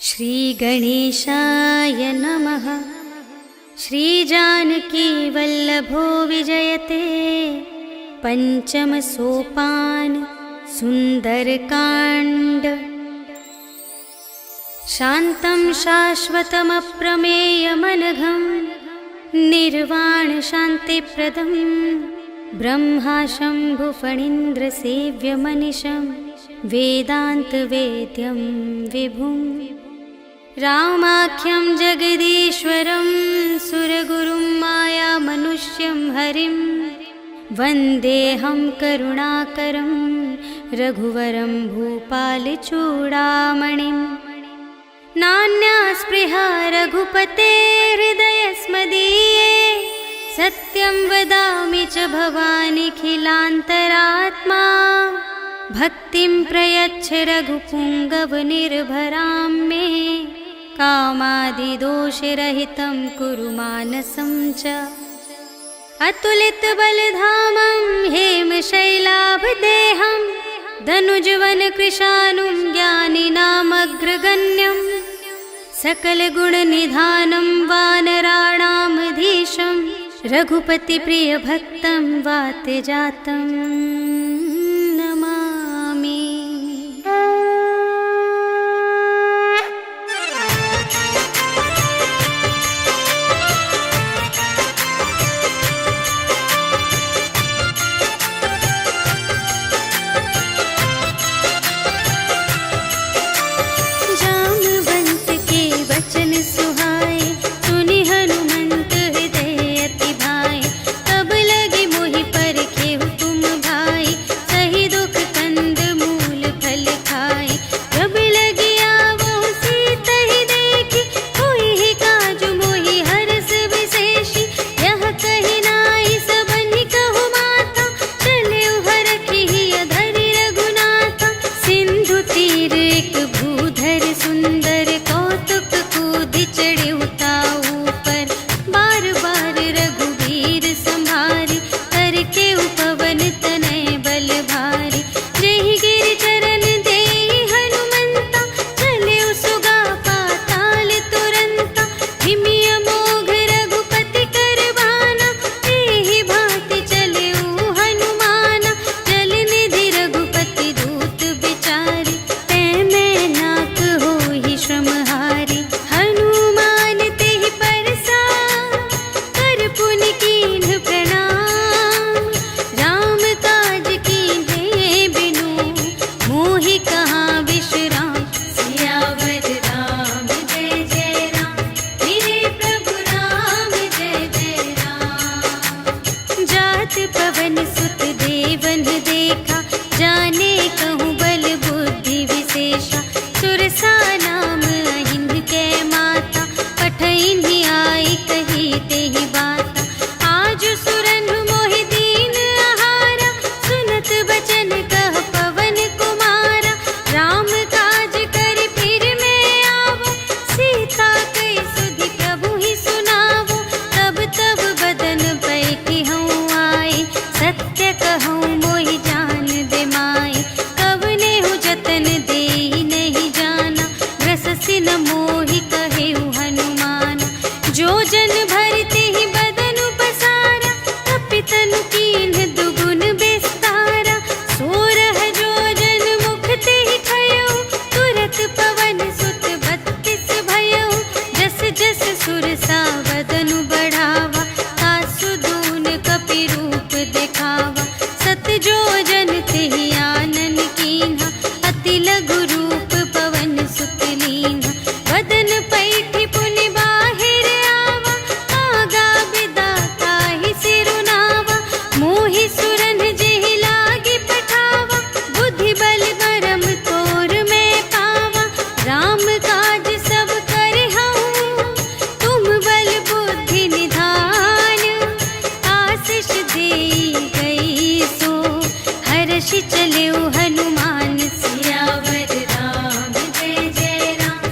श्रीगणेशाय नमः। श्रीजानकीवल्लभो विजयते पंचम सोपान सुंदरकांड। शान्तं शाश्वतमप्रमेयमनघं निर्वाण शान्तिप्रदं ब्रह्मा शम्भुफणीन्द्रसेव्यमनिशं वेदान्तवेद्यं विभुम् रामाख्यं जगदीश्वरं सुरगुरुं मायामनुष्यं हरिं वन्देऽहं करुणाकरं रघुवरं भूपालचूडामणिं। नान्या स्पृहा रघुपते हृदयस्मदीये सत्यं वदामि च भवानिखिलान्तरात्मा। भक्तिं प्रयच्छ रघुपुङ्गवनिर्भरां मे कामादिदोषरहितं कुरु मानसं च। अतुलितबलधामं हेमशैलाभदेहं धनुजवनकृशानुं ज्ञानिनामग्रगण्यं सकलगुणनिधानं वानराणामधीशं रघुपतिप्रियभक्तं वातजातं नमामि। चले हनुमान सियावर राम जय जय राम।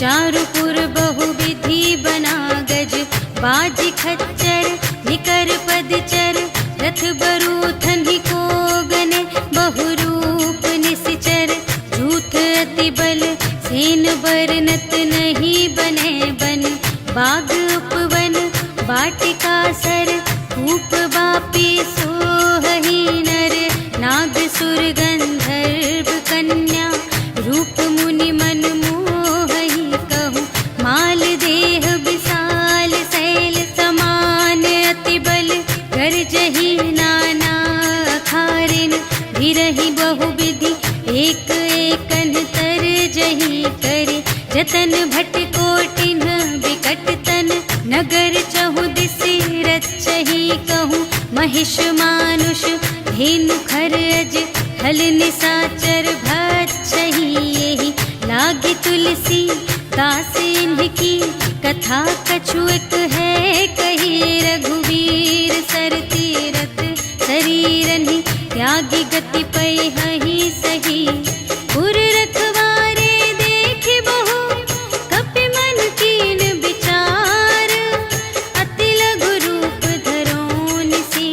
चारुपुर बहुविधि बना गज, बाजी खच्चर निकर पदचर, रथ बरूथन ही को गने, बहुरूप निश्चर, झूठ अति बल सेन बरनत नहीं बने बन, बाग उपवन वाटिका सर, कूप बापी सोहही नर, नाग सुर गंधर्व कन्या, रूप मुनि मन मोहही कहूँ, माल देह विशाल शैल समान, अति बल गर्जही नाना अखारिन, भिरहि बहुविधि एक एकन तर जही करे, जतन भट कोटिन विकट तन, नगर चहु दिसि रचही कहूँ, महिष मानुष धेनु खर अज, हल निसाचर भक्षही यही, लागी तुलसी दास इनकी, कथा कछु एक है कही, रघुवीर सर तीरथ शरीरन ही, त्यागी गति पै हहि सही, पुर रखवारे देखि बहु, कपि मन कीन विचार, अति लघु रूप धरो निसी,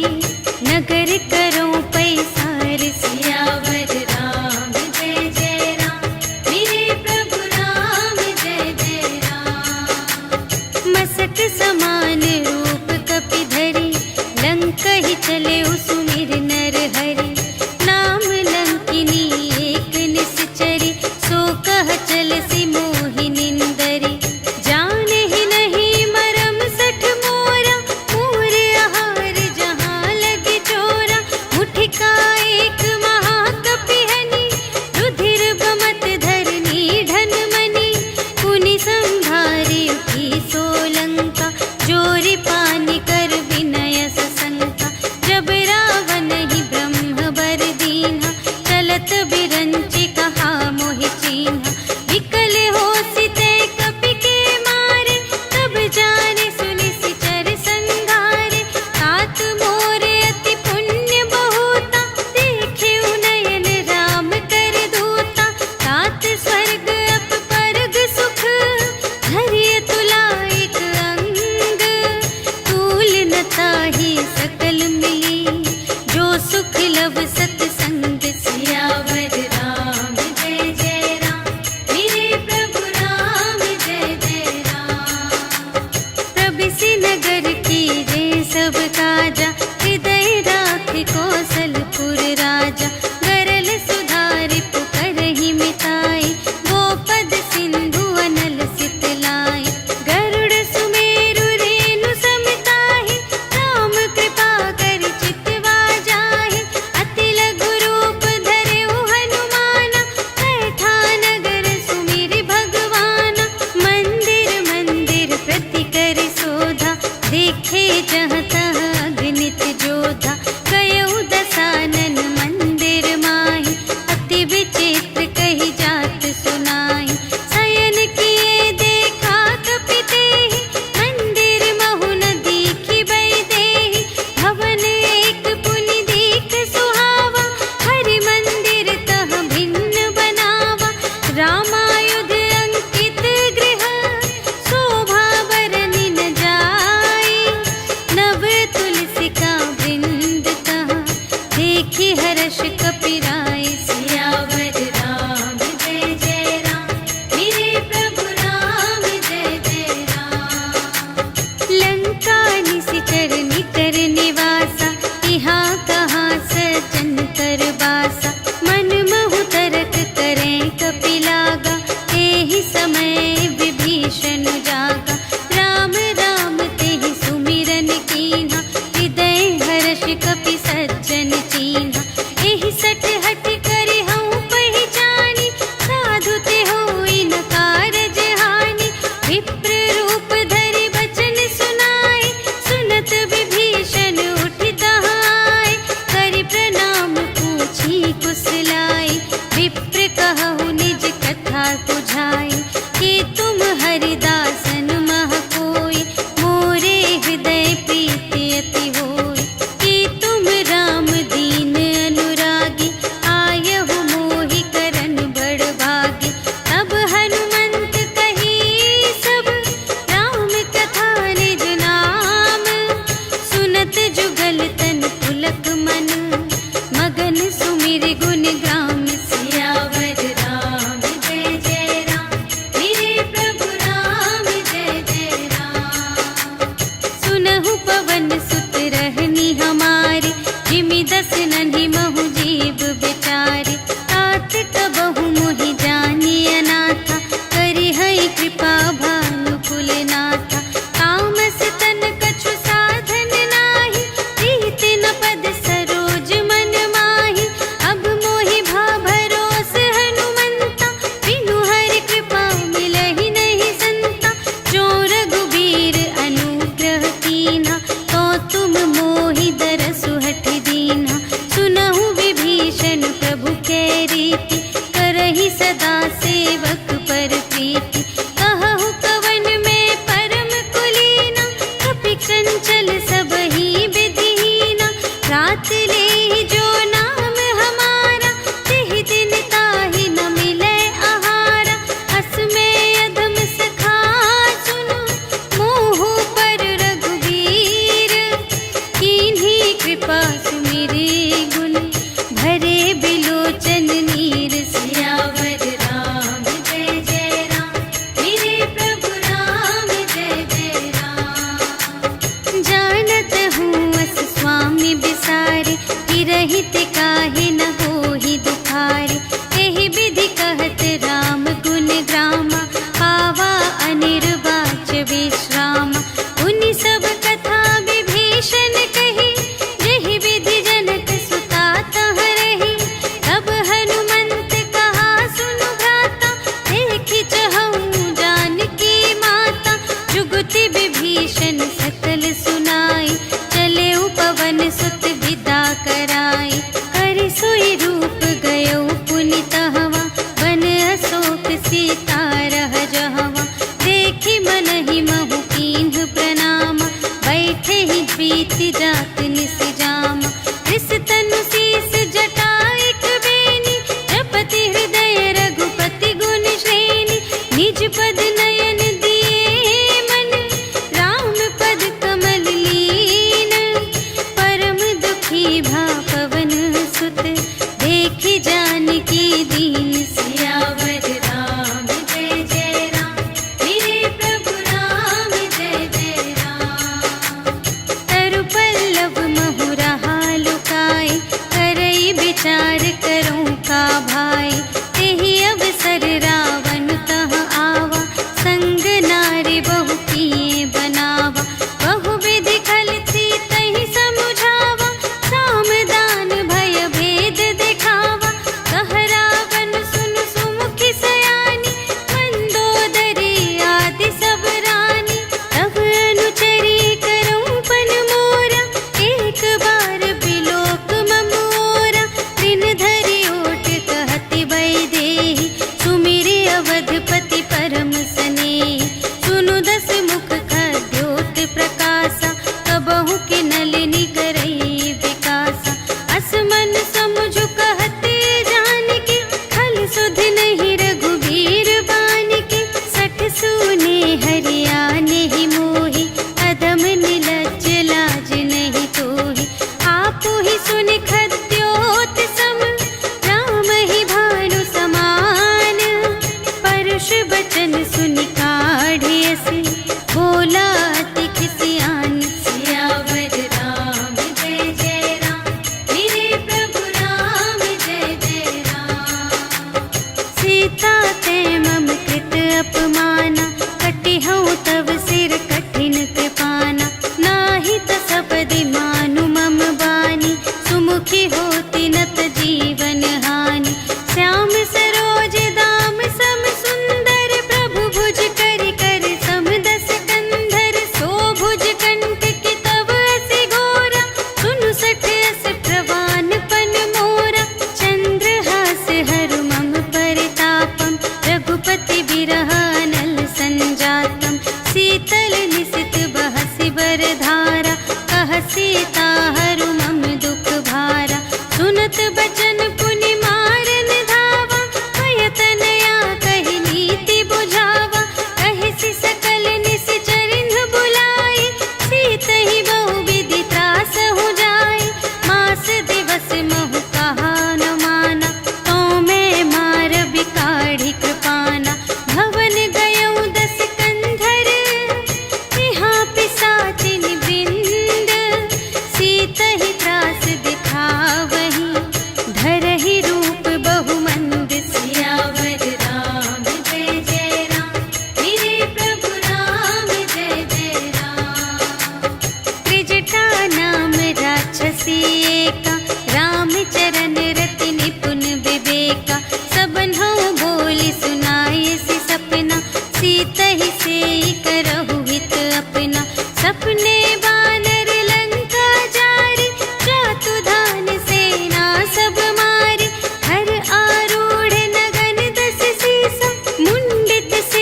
नगर करो पैसार, सियावर राम जय जय राम, मेरे प्रभु राम जय जय राम, मसक समान रूप कपि धरि, लंक ही चले सुमिर नर हरि, नाम लंकिनी एक निश्चरी, सो कह चल सी मोहि निंदरी, जाने ही नहीं मरम सठ मोरा, मूर आहार जहाँ लगे चोरा, मुठिका एक महाकपिहनि, रुधिर बमत धरनी ढन मनी, पुनि संभारी उठी सोलंका, जोरी पानी कर विनय सशंका, जब रावण ही ब्रह्म बर दीन्हा, चलत बिरंचि कहा मोहि चीन्हा, विकल होसि ते कपि के मारे, तब जाने सुनि सिचर संघारे, तात मोरे अति पुण्य बहुता, देखे उनयन राम कर दूता, तात स्वर्ग अप परग सुख, धरिय तुला एक अंग, तूल न ताहि सकल मिली, जो सुख लव सतसंग, सियावर राम जय जय राम, मेरे प्रभु राम जय जय राम, प्रबिसि नगर की रे सब काजा, हृदय राखि कौशलपुर राजा, गरल सुधारि पुकारहि मिताई, गोपद सिंधु अनल सितलाई, गरुड़ सुमेरु रेणु समताहि, राम कृपा कर चितवा जाहि, अति लघु रूप धरेउ हनुमाना, बैठा नगर सुमिरि भगवाना, मंदिर मंदिर प्रति कर शोधा, देखे जहाँ तहाँ अगणित जोधा, गयउ दसानन मंदिर माहि, अति विचित्र कही जात सुनाई, शयन किए देखा कपि तेहि, मंदिर महु न दीखि बै देहि, भवन एक पुनि दीख सुहावा, हरि मंदिर तह भिन्न बनावा, रामायुध अंकित गृह, शोभा बरनि न जाई, नव तुलसिका वृंद तहाँ, देखि हर्ष कपिराई, सियावर राम जय जय राम, मेरे प्रभु राम जय जय राम, लंका निशिचर निकर निवासा, यहाँ कहाँ सजन कर बासा, मन महु तरक करें कपि लागा, एहि समय विभीषण जागा, राम राम तेहि सुमिरन कीन्हा, हृदय हर्ष कपि सज्जन चीन्हा, एहि सठ हठ करि हऊँ पहिचानी, साधु ते होई न कारज हानि, विप्र रूप धरि बचन सुनाए, सुनत विभीषण उठि तहाँ आए, करि प्रणाम पूछी कुशलाई, विप्र कहु निज कथा बुझाई, कि तुम हरिदासन मह कोई, मोरे हृदय प्रीति अति होई, कि तुम राम दीन अनुरागी, आयहु मोहि करन बड़ भागी, तब हनुमंत कही प्रीति। कहु कवन में परम कुलीना, कपि चंचल सबहि विधिहीना। रात ले जो नाम हमारा, तिहि दिन ताहि न मिलै आहारा। अस में अधम सखा सुनु, मोह पर रघुबीर। कीन्ही कृपा सुमिरि गुण, भरे बिलोचन नीर। सियावर राम जय जय राम, मेरे प्रभु राम जय जय राम। जानत हूँ अस स्वामी बिसारे, फिरहित काहे न होहि दुखारे। एहि विधि कहत राम गुण ग्रामा, पावा अनिर्वाच विश्रामा। उनि सब कथा विभीषण कही, जेहि विधि जनक सुता तह रही। तब हनुमंत कहा सुनु भ्राता, देखि चहऊँ जानकी माता। जुगति विभीषण सकल सुनाई, चले पवन सुत विदा कराई। कर सोई रूप गयो पुनि तहवा, वन अशोक सीता रह जहवा। देखि मनहि महु कीन्ह प्रणामा, बैठे ही प्रीति जात निस जामा। रिस तनु शीस जटाइक बेनी, जपति हृदय रघुपति गुण श्रेणी। निज पद नयन दिए मन, राम पद कमल लीन। परम दुखी भा पवन सुत, देखि जानकी दीन। सियावर राम जय जय राम, मेरे प्रभु राम जय जय राम। तरु पल्लव महु रहा लुकाई, करई विचार करूं का भाई। तेहि अवसर रावण तह आवा, संग नारी बहु किए बनावा। बहु विधि खल सीतहि समुझावा, साम दान भय भेद दिखावा। कह रावण सुनु सुमुखि सयानी, मंदोदरी आदि सब रानी। तब अनुचरी करऊं पन मोरा, एक बार बिलोक मम ओरा। दिन धरि ओट कहति वैदेही, सुमिरि अवधपति परम स्नेही। सुनु दस मुख खद्योत प्रकाशा, कबहु के नलिनी करई विकासा। अस मन समुझु कहते जानकी, खल सुधि नहीं रघुबीर बानिके। सठ सूने हरियाने ही मोहि, अधम निलज्ज लाज नहीं तोहि। आपु ही सुनि खद्योत सम, राम ही भानु समान। परुष बचन सुनि काढ़िय से, बोला अति खिसियान। सियावर राम जय जय राम, मेरे प्रभु राम जय जय राम। सीता ते मम कृत अपमाना, कटिहउँ तव सिर कठिन कृपाना। नाही त सपदि मानु मम बानी, सुमुखी होती नत जीवन हानि। श्याम सरोज दाम सम सुंदर, प्रभु भुज करि कर सम दस कंधर। सो भुज कंठ की तव असि घोरा, सुनु सठ अस प्रवान पन मोरा। चंद्रहास हरु मम परितापम, रघुपति बिरह अनल संजातम। शीतल निसित बहसि बरधारा, कह सीता हरु मम दुख भारा। सुनत बचन पुनि मारन धावा, भय तनया कहि नीति बुझावा। कहिसि सकल निश्चरिन्ह बुलाई, सीतहि बहु विधि त्रासहु जाई। मास दिवस महु कहा न माना, तो मैं मार बिकाढ़ी कृपाना। भवन गयऊँ दस कंधर, यहाँ पिसाचिन वृंद। सीतहि त्रास दिखावही, धरहि रूप बहुमंद। सियावर राम जय जय राम, मेरे प्रभु राम जय जय राम। त्रिजटा नाम राक्षसी एका, राम चरण रति निपुण विवेका। सबन्हु बोली सुनाई सि सपना, सीतहि सेई करहु हित अपना। सपने बानर लंका जारी, जातु धान सेना सब मारी। हर आरूढ़ नगन दस सीसा, मुंडित से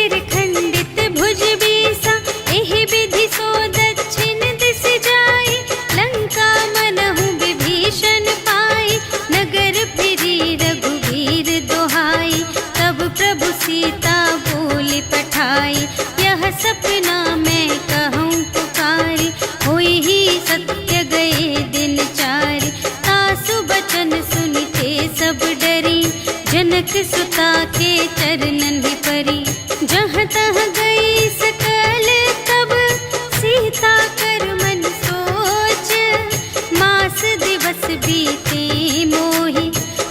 जहाँ तहाँ गई सकल तब सीता कर मन सोच, मास दिवस बीते मोहि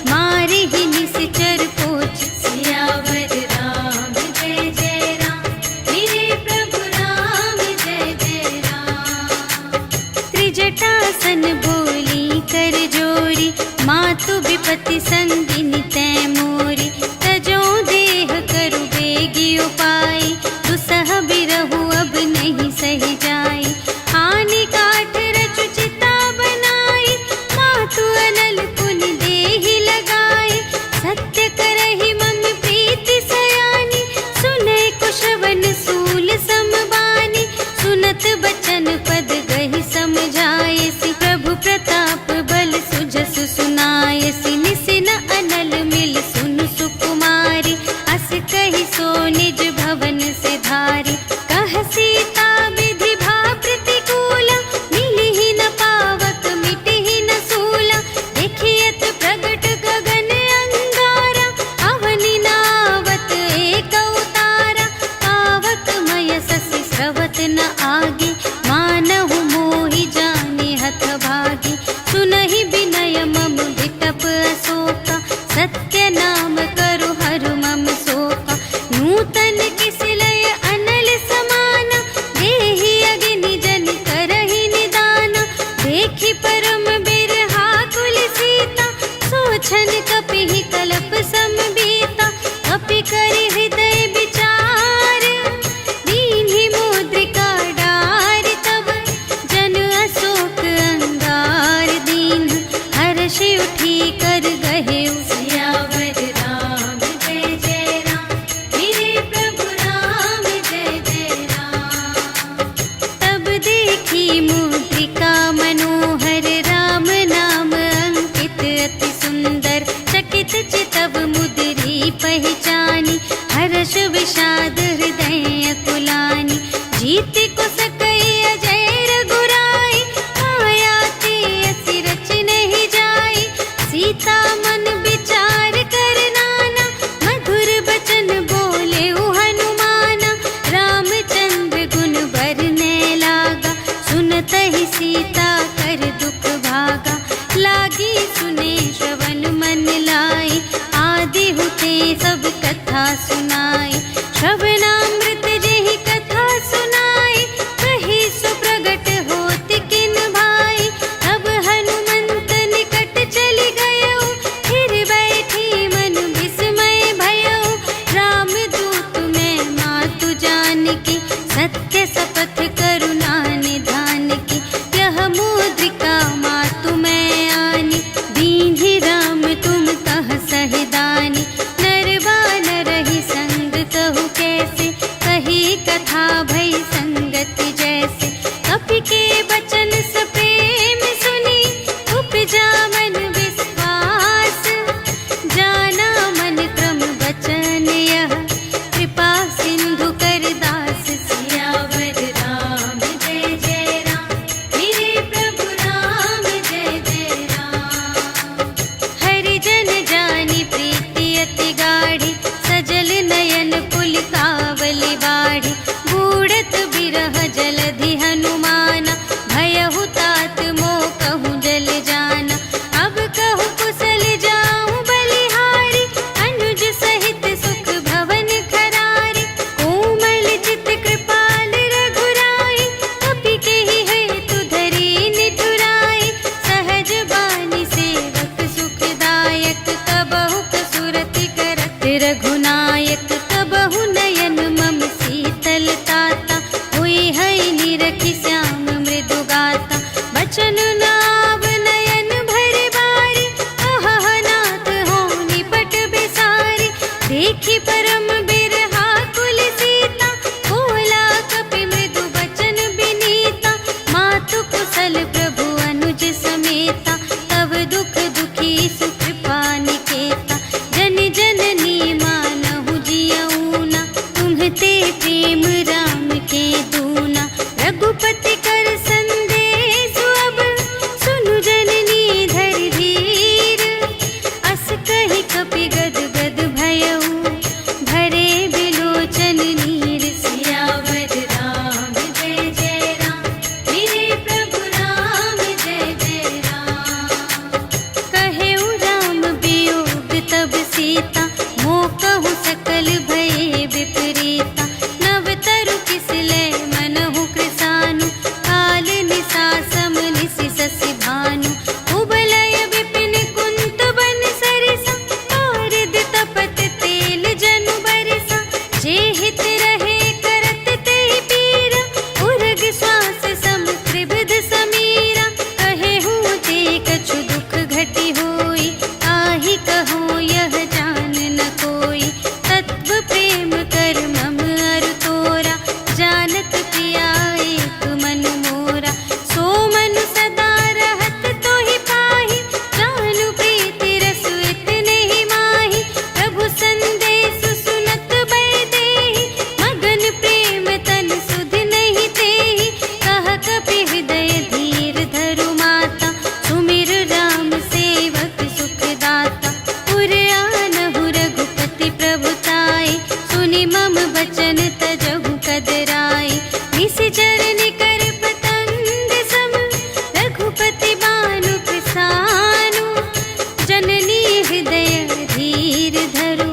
मारे ही निश्चर पोच। सियावर राम जय जय राम, मेरे प्रभु राम जय जय राम। त्रिजटासन बोली कर जोरी, मातु विपति संगिनी तै मोरी। तजो देह करु बेगी उपाय, दुसह बिरहु अब नहीं सही जाई। आने काठ रचु चिता बनाई, मातु अनल पुन देहि लगाई। सत्य करहि मम प्रीति सयानी, सुनै कुशवन सूल समबानी। सुनत बचन पद गहि समझायसि, प्रभु प्रताप बल सुजस सुनायसि। निसिन अनल मिल सुन सुकुमारी, अस कहि सो निज भवन से धारी। कह सीता विधि भा प्रतिकूला, मिलिहि न पावक मिटिहि न सूला। देखियत प्रगट गगन अंगारा, अवनि नावत एक अवतारा। पावक मय ससि स्रवत न आगे, मानहु मोहि जाने हथ भागी। सुनहि विनय मम विटप अशोका, सत्य नाम करु हरु मम शोका। नूतन किस लय अनल समाना, देहि अगिनि जन करहि निदाना। देखि परम बिरहा कुल सीता, सोचन कपिहि कलप समबीता। कपि करि हृदय विचार, दीन्हि मुद्रिका डार। तब जन अशोक अंगार दीन, हर्षि उठी कर गहेउ। सियावर राम जय जय राम, मेरे प्रभु राम जय जय राम। तब देखी मुद्रिका मनोहर, राम नाम अंकित अति सुंदर। चकित चितव मुद्री पहचानी, हर्ष विषाद हृदय कुलानी। जीत को सकई अजय रघुराई, माया ते असि रच नहीं जाई। सीता मन विचार कर नाना, मधुर बचन बोले हनुमाना। रामचंद्र गुण बरने लागा, सुनतहि सीता कर दुख भागा। लागी सुने श्रवण मन लाई, आदि हुते सब कथा सुनाई। श्रवणामृत जेहि कथा सुनाई, कही सो प्रगट होत किन भाई। तब हनुमंत निकट चली गयो, फिर बैठी मन विस्मय भयो। राम दूत मैं मातु जानकी, सत्य शपथ करुणा निधान की। यह मुद्रिका मातु मैं आनी, दीन्हि राम तुम कह सहिदानी। नर बानर ही संग कहु कैसे, कही कथा भई संगति जैसे। कपि के बचन सप्रेम सुनी, उपजा मन विश्वास। जाना मन क्रम बचन यह, कृपा सिंधु कर दास। सियावर राम जय जय राम, मेरे प्रभु राम जय जय राम। हरिजन जानी प्रीति अति गाढ़ी, सजल नयन पुलकावली बाढ़ी। बूढ़त बिरह जलधि हनुमाना, भयहु तात मोह कहूँ जल जाना। अब कहु कुशल जाऊँ बलिहारी, अनुज सहित सुख भवन खरारी। कोमल चित कृपाल रघुराई, कपि केहि हेतु धरी निठुराई। सहज बानी सेवक सुखदायक, कबहु कसुरति करत रघुनायक। कबहु नयन मम शीतल ताता, हुई है निरखि श्याम मृदु गाता। बचन नाव नयन भर बारी, अहह नाथ हो निपट बिसारी। देखी परम बिरहा कुल सीता, बोला कपि मृदु बचन बिनीता। मातु कुशल प्रभु अनुज समेता, तब दुख दुखी सुकृपा निकेता। जन जननी मानहु जियऊना, तुम्हते प्रेम राम के दूना। रघुपति कर संदेश अब, सुनु जननी धर धीर। अस कहि कपि गद गद भयऊ, भरे बिलोचन हित रहे करत ते पीरा, उर्ग श्वास सम त्रिविध समीरा। कहे हूँ ते कछु दुख घटी होई, आहि कहूँ यह जान न कोई। तत्व प्रेम कर मम अरु तोरा, जानत पिया एक मन मोरा। सो मन सदा रहत तोहि पाहि, जानु प्रीति रसु इतने ही माहि। प्रभु संदेश सुनत बै देहि, मगन प्रेम तन सुध नहीं तेहि। कह कपि हृदय धीर धरु माता, सुमिर राम सेवक सुख दाता। उर आनहु रघुपति प्रभुताई, सुनि मम बचन तजहु कदराई। निशिचर निकर पतंग सम, रघुपति बानु प्रसानु। जननी हृदय धीर धरु,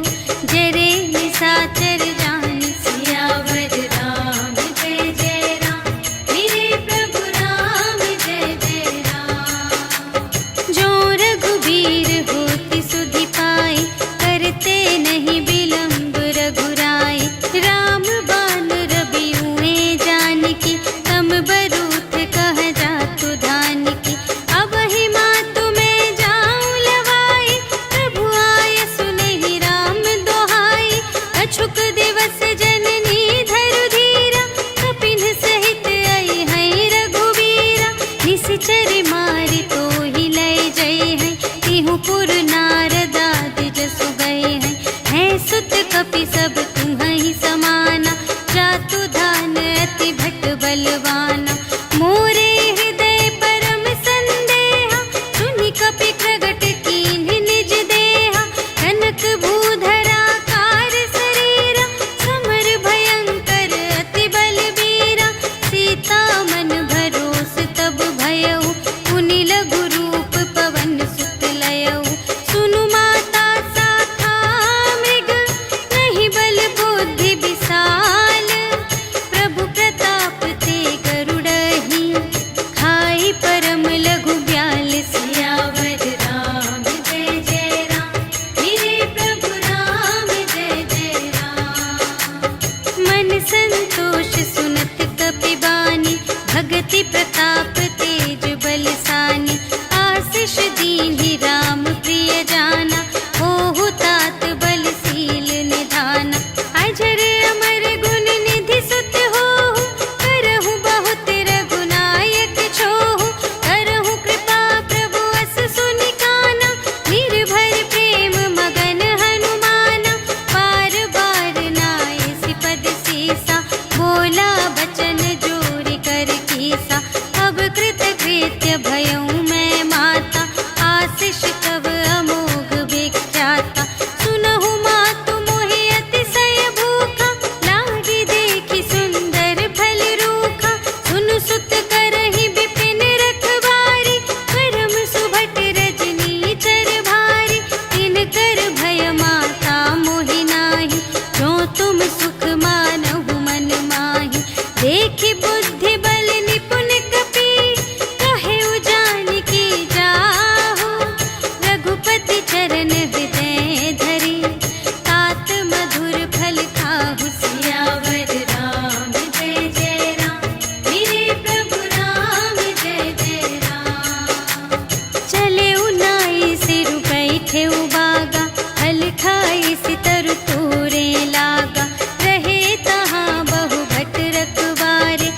जरे निशाचर जान। सियावर राम जय जय राम, मेरे प्रभु राम जय जय राम। जो रघुबीर होति सुधि पाई, करते नहीं विलंब रघुराई। राम बान रबियुए जानकी, तम बरूथ कह जातु धानकी। अब ही मातु मैं जाऊं लवाई, प्रभु आय सुनहि राम दोहाई। अछुक दिवस जननी धरु धीरा, कपिन सहित आई हैं रघुबीरा। निशिचर मारि तोहि लय जय हैं, तिहु पुर नारद आदि जसु गए हैं। हैं सुत कपि सब तुम्हि समाना, जातु धान अति भट बलवाना। मोरे हृदय परम संदेहा, सुनि कपि प्रगट कीन्ह निज देहा। कनक भूधरा कार शरीरा, समर भयंकर अति बलबीरा। सीता मन भरोस तब भयउ, पुनि लघु रूप पवन सुत लयउ। सुनु माता शाखा मृग, नहीं बल बुद्धि विशाल। प्रभु प्रताप ते गरुड़हि, खाई परम लघु ब्याल। सियावर राम जय जय राम, मेरे प्रभु राम जय जय राम। मन संतोष सुनत कपि बानी, भगति प्रताप तेज बलसानी। आशीष दीन्हि राम प्रिय जाना, होहु तात बलशील निधाना। अजर अमर गुण निधि सुत होहु, करहु बहुत रघुनायक छोहु। करहु कृपा प्रभु अस सुनि काना, निर्भर प्रेम मगन हनुमाना। बार बार नाय सिपद सीसा, बोला बचन जोरि कर कीसा। अब कृत कृत्य भयउ मैं माता, आशीष तब अमोघ विख्याता। सुनहु मातु मोहि अतिशय भूखा, लागी देखि सुंदर फल रूखा। सुनु सुत करहि विपिन रखवारी, परम सुभट रजनी चर भारी। तिनकर भय माता मोहि नाही, जो तुम सुख मानहु मन माही। देखि बुद्धि बल निपुण कपि, कहेउ जानकी जाहु। रघुपति चरण हृदय धरि, तात मधुर फल खाहु। सियावर राम जय जय राम, मेरे प्रभु राम जय जय राम। चले नाई सिरु बैठे बागा, हल खाई सितर तोरे लागा। रहे तहाँ बहु भट रखवारे,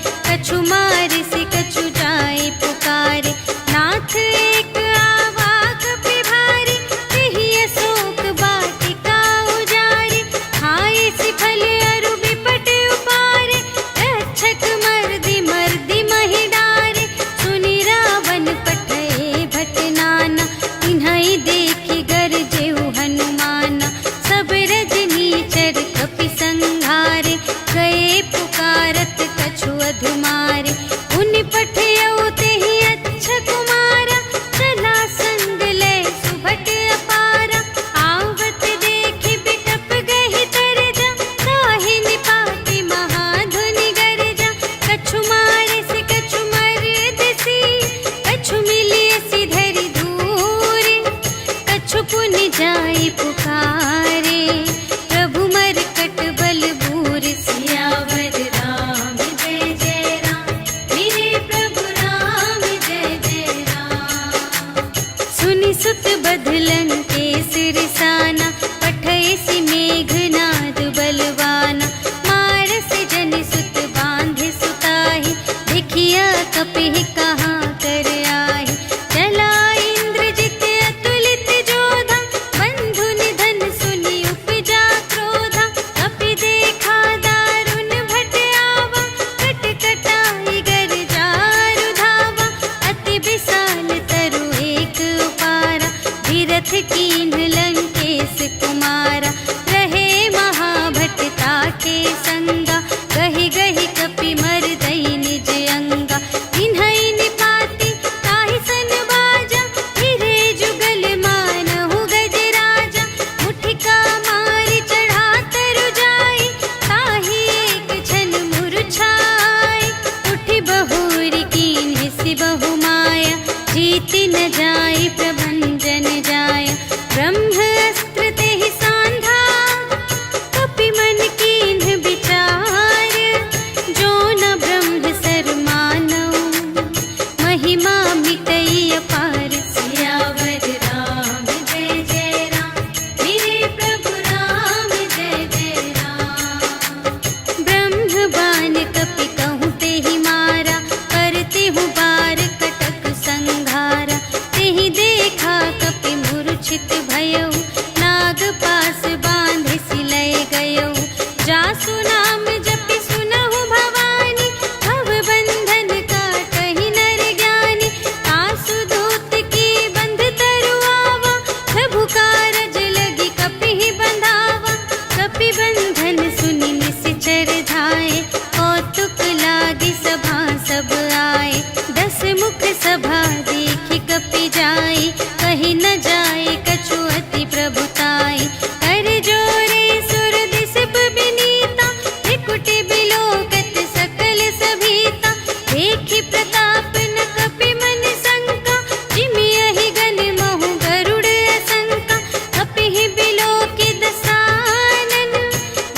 त्रिपुटी बिलोकत सकल सभीता, देखि प्रताप न कपि मन शंका, जिमि यहि गन महु गरुड़ असंका, कपिहि बिलोकि दसानन,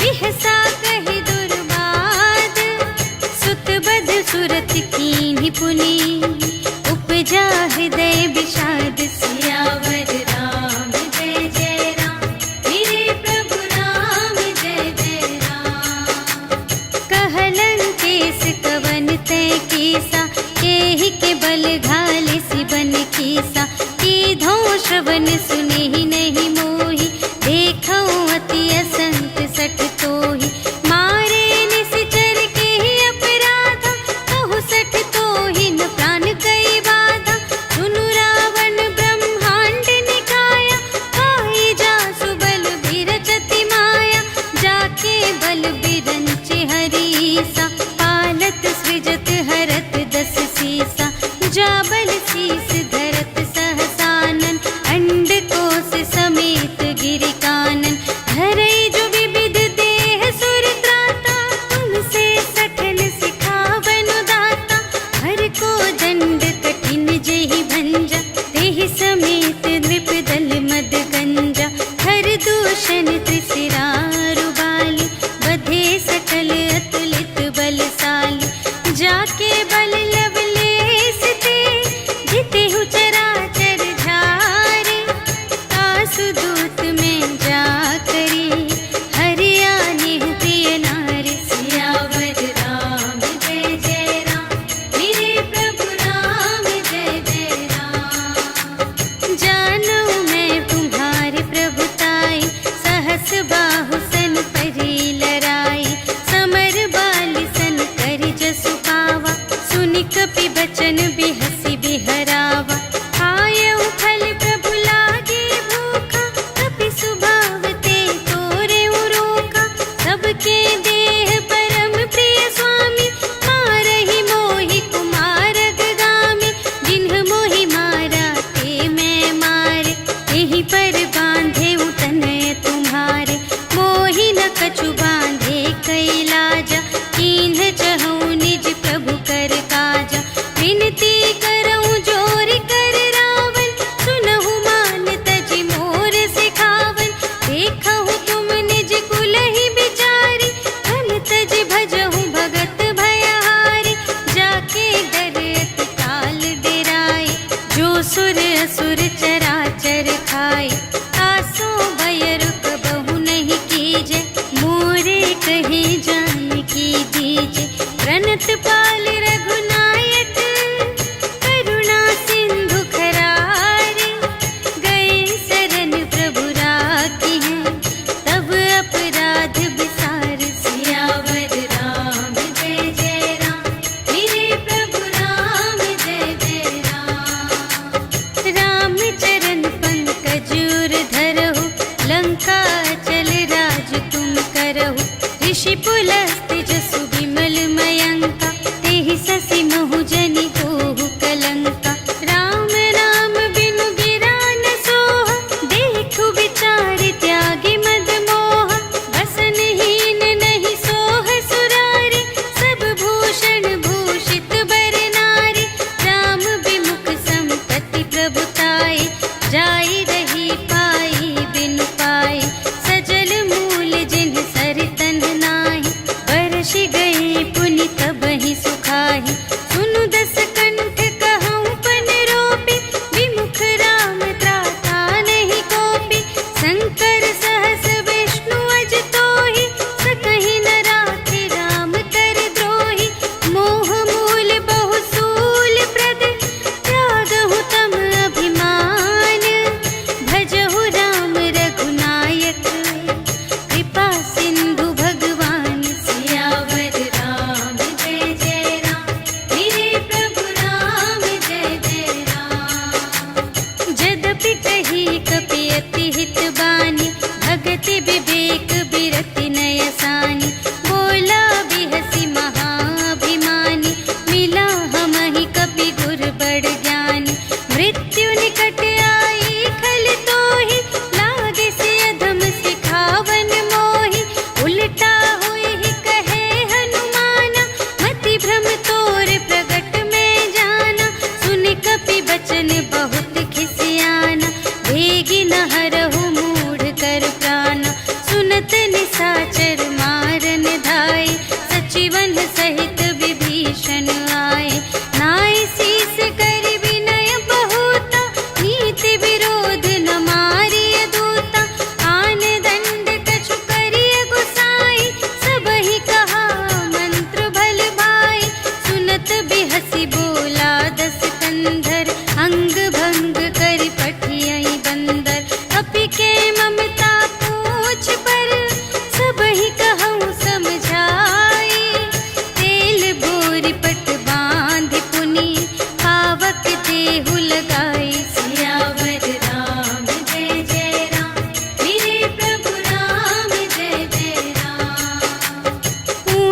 बिहसा कहि दुर्बाद, सुत बध सुरत कीन्हि पुनि, उपजा हृदय विषाद, सियावर राम जय जय राम, मेरे प्रभु राम जय जय राम। कहलंकेश कवन तै कीसा, केहि के बल घाले सिबन कीसा, कीधो श्रवण सुनेहि नहीं मोहि, देखऊँ अति असंत सठ तोहि, मारे निश्चर केहि अपराधा, कहु सठ तोहि न प्राण कई बाधा, सुनु रावण ब्रह्मांड निकाया, पाई जासु बल बिरचति माया, जाके बल बिरंचि हरीसा, पालत सृजत हरत दस सीसा, जा बल शीस धरत सहसानन, अंड कोश समेत गिरि कानन, धरई जो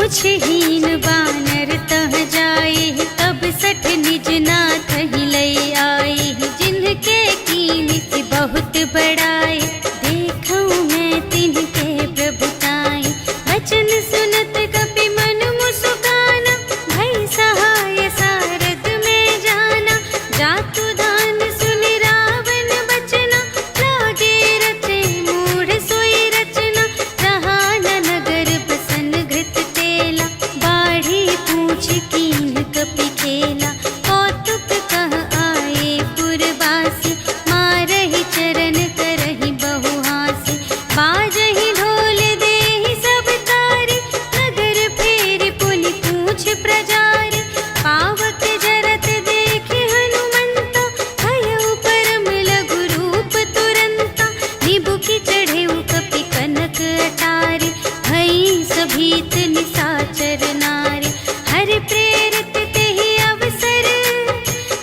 पूछहीन बानर तह जाए, तब सठ निज नाथ ही लई आए। जिनके कीमत बहुत बड़ाए, देखऊं मैं तिनके प्रभुताई। वचन सुनत कपि मन मुस्काना, भई सहाय सारद में जाना। जातु दान सुनि रावण बचना, लागे रचे मूढ़ सोई रचना। रहा न नगर बसन घृत तेला, बाढ़ी पूछ कीन कपि खेला। कौतुक कह आए पुरवासी, मारहि चरण करहि बहु हासी। बाजहि ढोल देहि सब तारी, नगर फेरि पुनि पूछ प्रजारी। पावक जरत देखे हनुमंता, भयउ परम लघु रूप तुरंता। निबुकि चढ़ेउ कपि कनक अटारी, भई सभीत निसाचर नारी। हरि प्रेरित तेहि अवसर,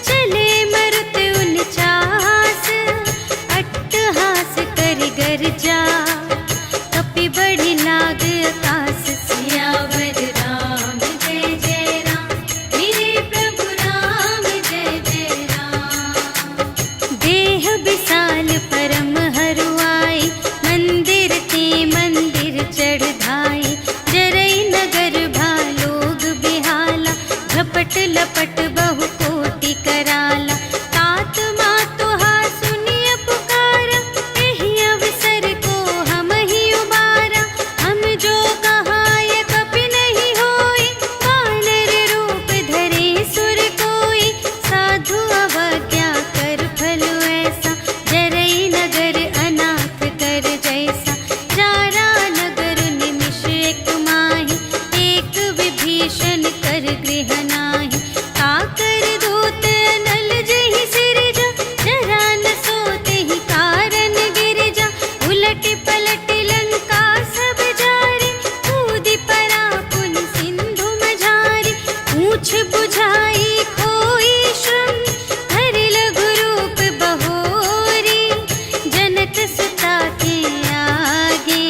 चले मरुत उनचास। अट्टहास करि गर्जा, कपि बढ़ि लाग आकाश। सियावर राम जय जय राम, मेरे प्रभु राम जय जय राम। देह विशाल परम हरुआई, मंदिर ते मंदिर चढ़ धाई। जरई नगर भालोग बिहाला, झपट लपट बहु कोटि कराला। तात मातु हा सुनिय पुकारा, एहि अवसर को हम ही उबारा। हम जो कहाय कपि नहीं होई, वानर रूप धरे सुर कोई। साधु अवज्ञा कर फल ऐसा, जरई नगर अनाथ कर जैसा। जारा नगर निमिष एक माहि, एक विभीषण कर गृह नाही। काकर दूत अनल जहि सिरजा, जरा न सोतेहि कारण गिरजा। उलट पलट लंका सब जारे, कूदि परा पुनि सिंधु मझारे। पूछ बुझाई खोई श्रम, धरि लघु रूप बहोरी। जनक सुता के आगे,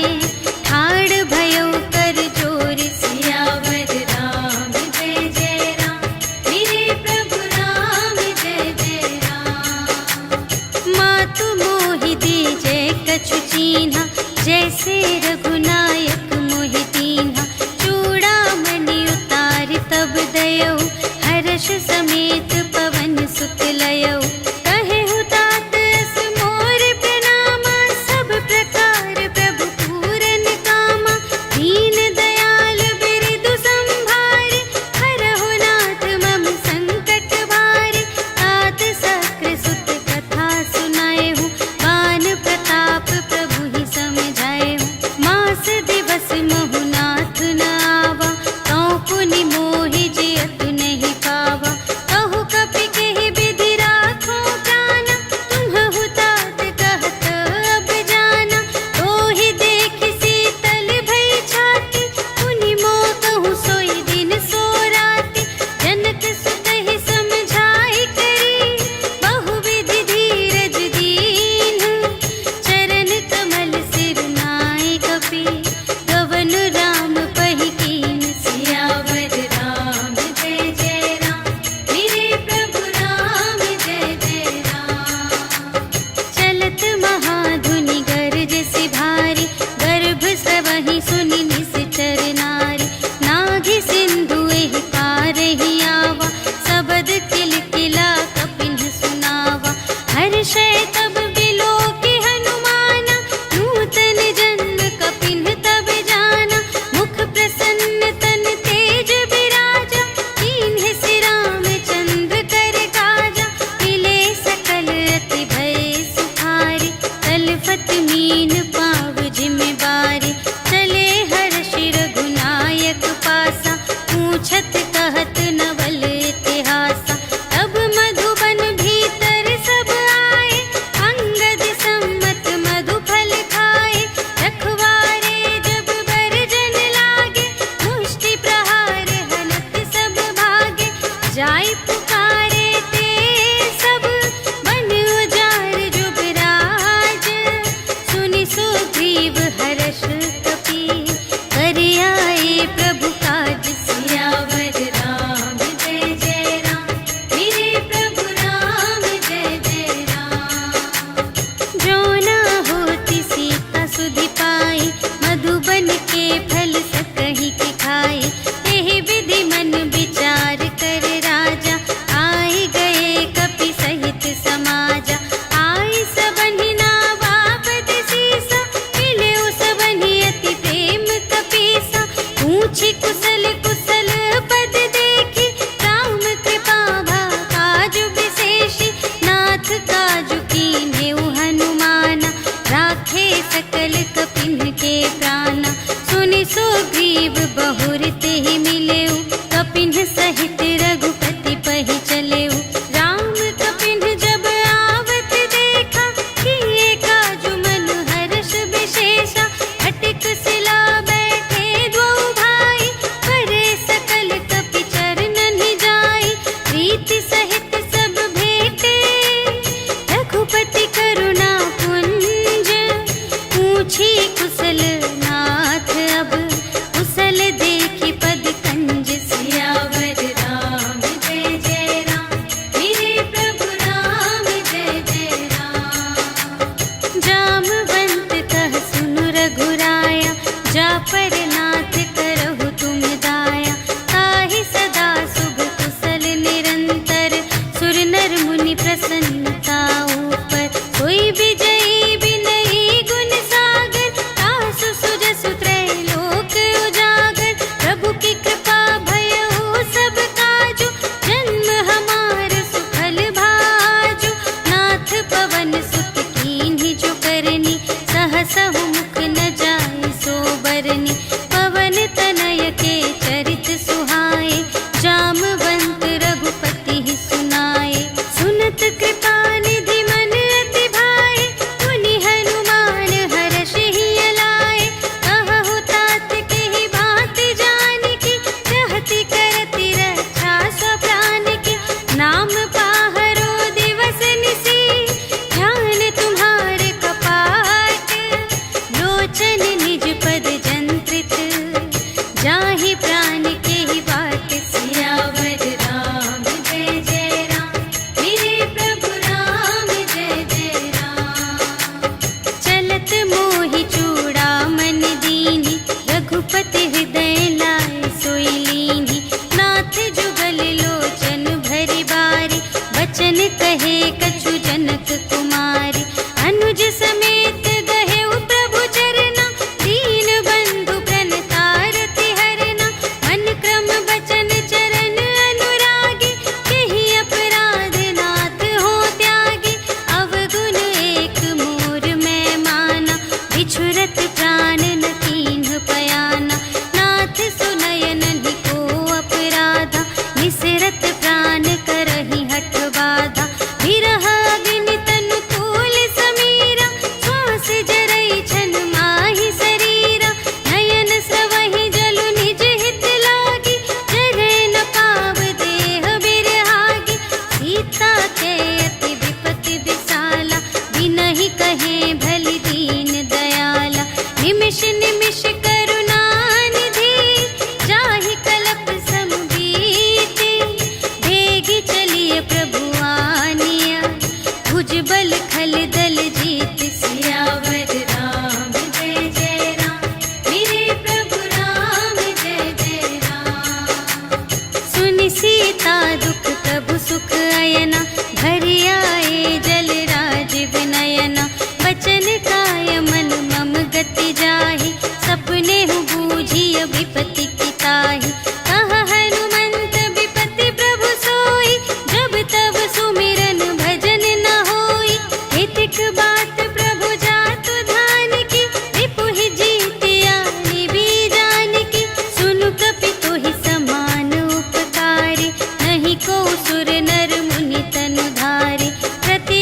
ठाड़ भयउ कर जोर। सियावर राम जय जय राम, मेरे प्रभु राम जय जय राम। मातु मोहि दीजै कछु चीन्हा, जैसे रघुनायक मोहि दीन्हा। चूड़ामणि उतारि तब दयौ, हर्ष समेत पवन सुत लयौ। कहेहु तात अस मोर प्रणामा, सब प्रकार प्रभु पूरन कामा। दीन दयाल बिरदु संभारे, हरहु नाथ मम संकट भारे। तात सक्र सुत कथा सुनाएहु, बान प्रताप प्रभु ही समझाएहु। मास दिवस महु नाथ न आवा, तौ पुनि मोहि जियतु नहीं पावा। सुनि सीता दुख प्रभु सुख अयना, घर आए जल राज विनयना। बचन काय मन मम गति जाहि, सपने हूँ बूझिय विपत्ति की ताहि। कहा हनुमंत विपत्ति प्रभु सोई, जब तब सुमिरन भजन न होई। हितिक बात प्रभु जातु धान की, रिपुहि जीतिया निबी जान की। सुनु कपि तोहि समान उपकारी, नहीं को सुर नर मुनि तनु धारे। प्रति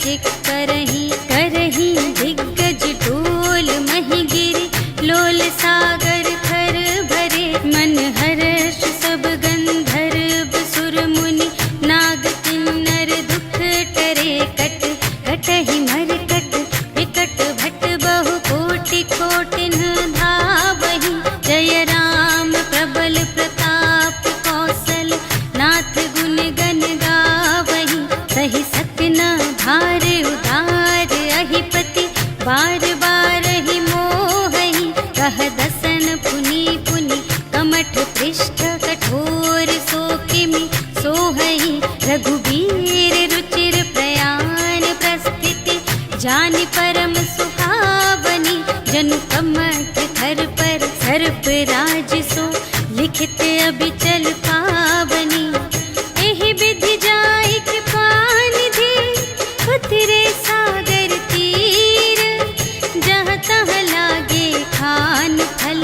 कार्तिक करही दिग्गज डोल मही गिरे लोल सागर थर भरे मन हर्ष सब गंधर्व सुर मुनि नाग किन्नर दुख टरे कट कटहि मर कट विकट भट बहु कोटि कोटिन धावहि जय राम प्रबल प्रताप कौशल नाथ गुण गण गावहि सही सत्य न भार उदार अहिपति बार बार ही मोहहि कह दसन पुनि पुनि कमठ पृष्ठ कठोर सो किमि सोहहि रघुबीर रुचिर प्रयाण प्रस्थिति जानि परम सुहावनी जनु कमठ थर पर सर्प राज सो लिखित अबिचल पावनी एहि विधि जाय कृपानिधि उतरे सागर तीर जहाँ तहाँ लागे खान फल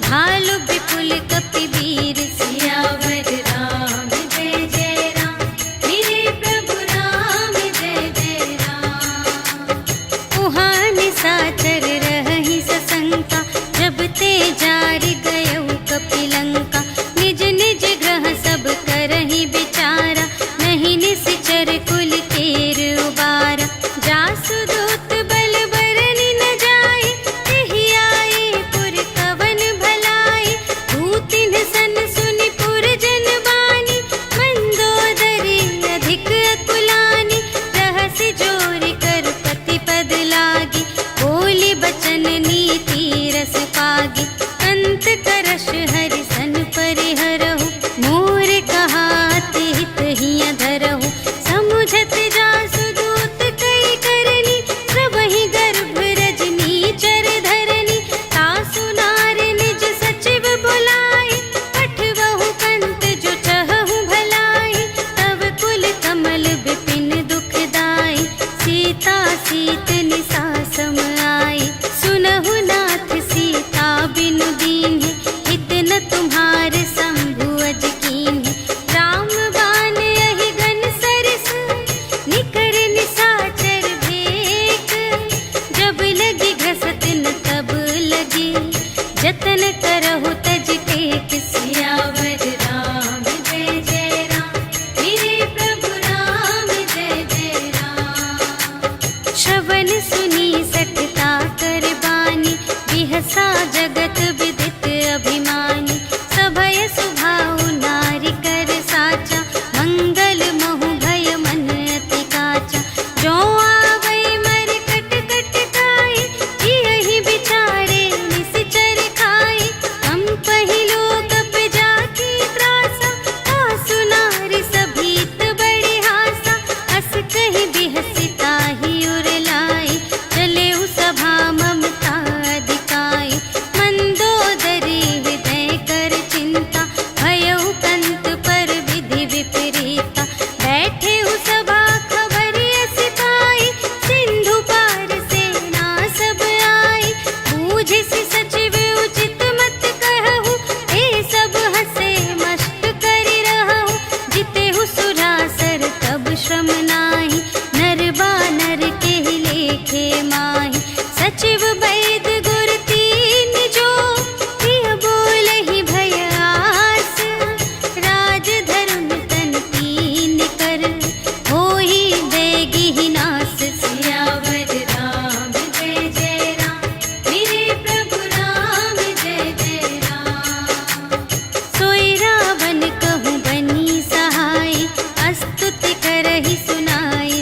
भालु विपुल कपिवीर सियावर राम जय जय राम मेरे प्रभु राम जय जय राम उहाँ निशाचर रहहि सशंका जब ते जारि गयौ कपिलंका निज निज ग्रह सब करहि विचारा नहीं निश्चर कुल केर उबारा जासु दूत बल बरनि न जाय तेहि आए पुर कवन भलाई दूतिन सन सुनि पुर जन बानी मंदोदरी अधिक अकुलानी रहसि जोरि कर पति पद लागी बोली बचन नीति रस पागी अंत करश हरि सन परिहरहु मोर कहात हित हिय धरहु समुझत जासु दूत कई करनी प्रभहि गर्भ रजनी चर धरनी तासु नार निज सचिव बुलाए पठवहु कंत जो चहहु भलाई तब कुल कमल विपिन दुखदाई सीता सीत निसा सम आई सुनहु नाथ सीता बिनु दीन्हि हित न तुम्हारे शंभु अज कीन्हि राम बाण यहि घन सरस निकर निशाचर भेक जब लगी घसत न तब लगी जतन करहु तज टेक सियावर राम जय जय राम मेरे प्रभु राम जय जय राम श्रवण सुनी सठता कर बानी बिहसा जगत विदित अभिमानी सभय सुभाउ नारी कर साचा मंगल महु भय मन अति काचा जो आवै मर कट कट खाए यही बिचारे निश्चर खाए हम पहिलो कप जाकी त्रासा आसु नारी सभीत बड़े हासा हस कहि बिहसिता ही उर लाई चले उ सभा ममता अधिकाई मंदोदरी हृदय कर चिंता भयउ कंत पर विधि विपरीता बैठे उ सभा खबर अस पाई सिंधु पार सेना सब आई बूझिसि सचिव उचित मत कहु ए सब हसे मस्त करि रहु जितेहु सुरासर तब श्रम नाही नर बानर केहि लेखे माहि सचिव वैद गुर तीन जो प्रिय बोलहि भय आस राज धर्म तन तीन कर होहि देगी नास सियावर राम जय जय राम मेरे प्रभु राम जय जय राम सोई रावण कहूँ बनी सहाय स्तुति करहि सुनाई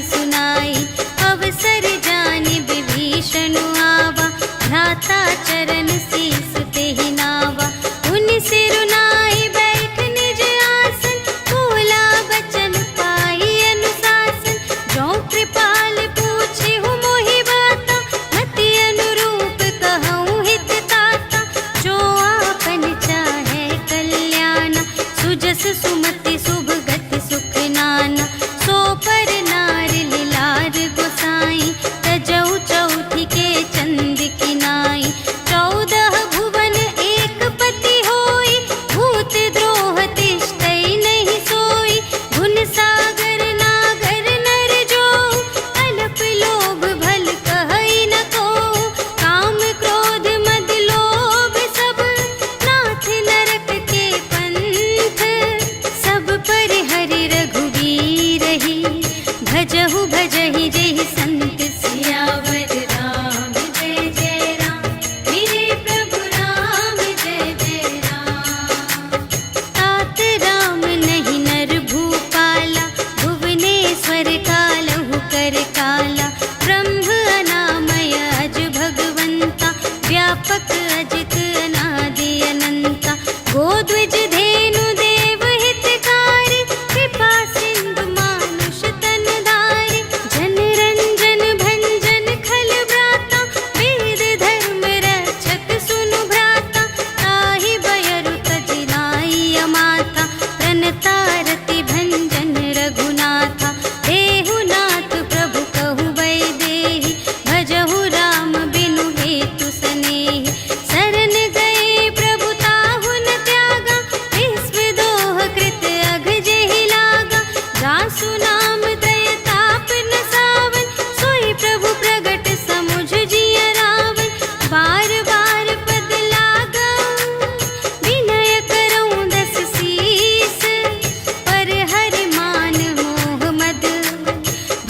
भजहु भजहि जेहि संत सियावर राम जय जय राम। मेरे प्रभु राम जय जय राम। तात राम नहीं नर भूपाला, भुवनेश्वर कालहु कर काला। ब्रह्म अनामय अज भगवंता, व्यापक अजित अनादि अनंता। गोद्विज धेनु देव हितकारी, कृपा सिंधु मानुष तन धारी। जन रंजन भंजन खल व्राता, वेद धर्म रक्षक सुनु भ्राता। ताहि बयरु तजि नाई अमाता, प्रणतारति भंजन रघुनाथा। देहु नाथ प्रभु कहु वैदेही, भजहु राम बिनु हेतु सनेही। शरण गए प्रभु ताहु न त्यागा, विश्व दोह कृत अघ जेहि लागा। जासु नाम दय ताप न सावन, सोई प्रभु प्रगट समुझ जिय रावण। बार बार पद लागा, विनय करऊँ दस सीस। पर हरि मान मोह मद,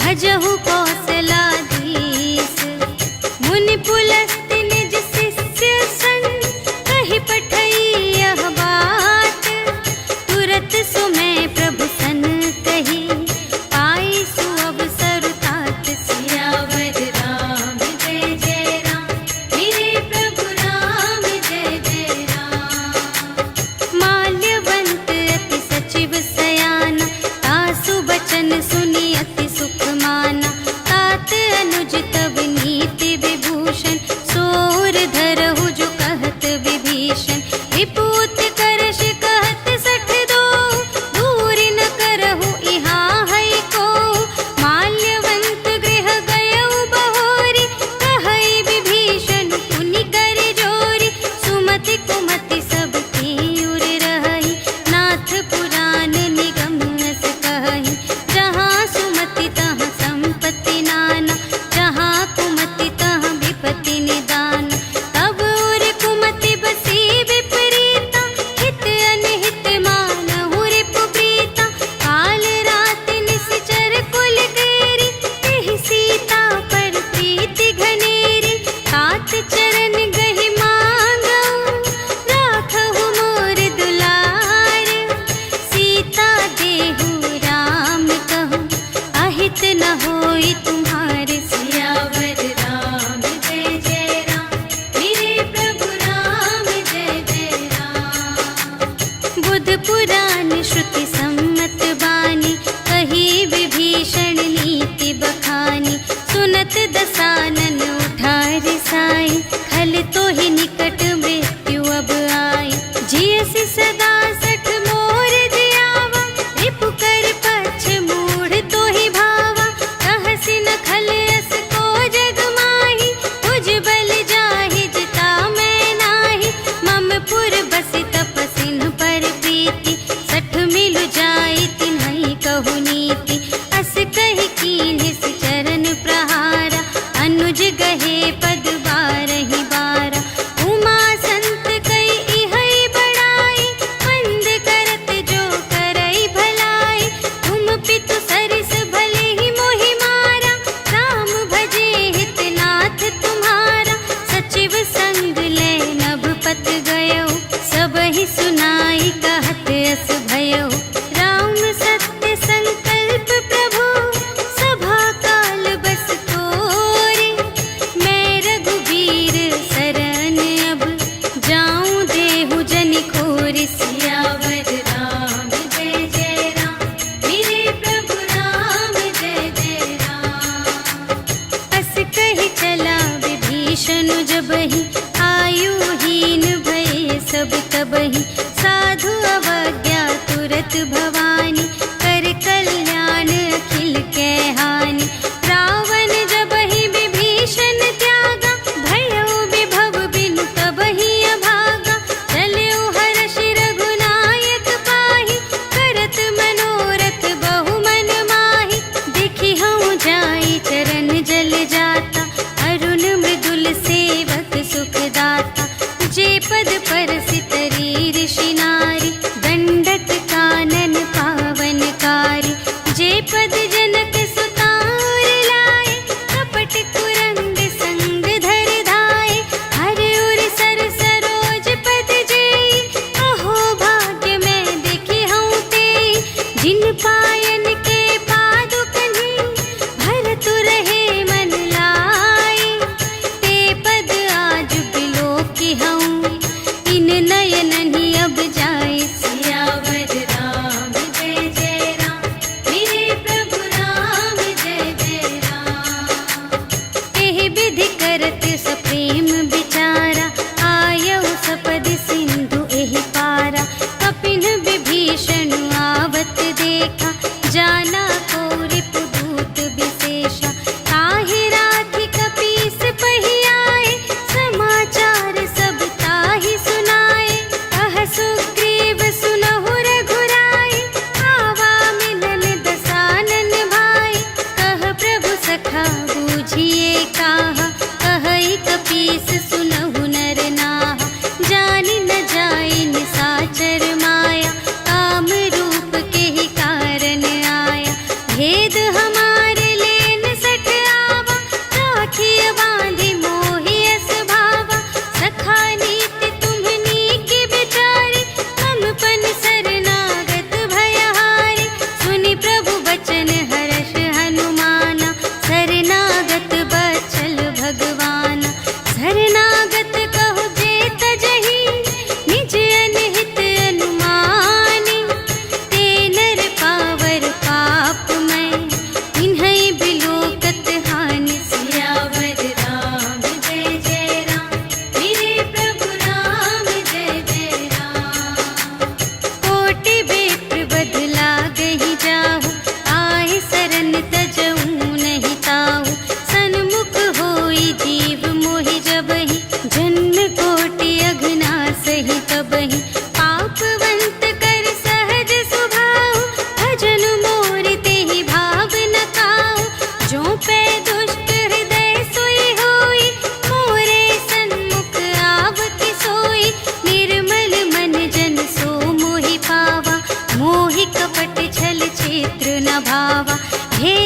भजहु कौशलाधीश। मुनि पुलस्त्य निज शिष्य संग, कहि पठई यह बात। तुरत सुमय प्रभु सन कही, पाई सुअवसर तात। सियावर राम जय जय राम। मेरे प्रभु राम जय जय राम। माल्यवंत अति सचिव सयाना, तासु बचन सुनि अति सुख माना।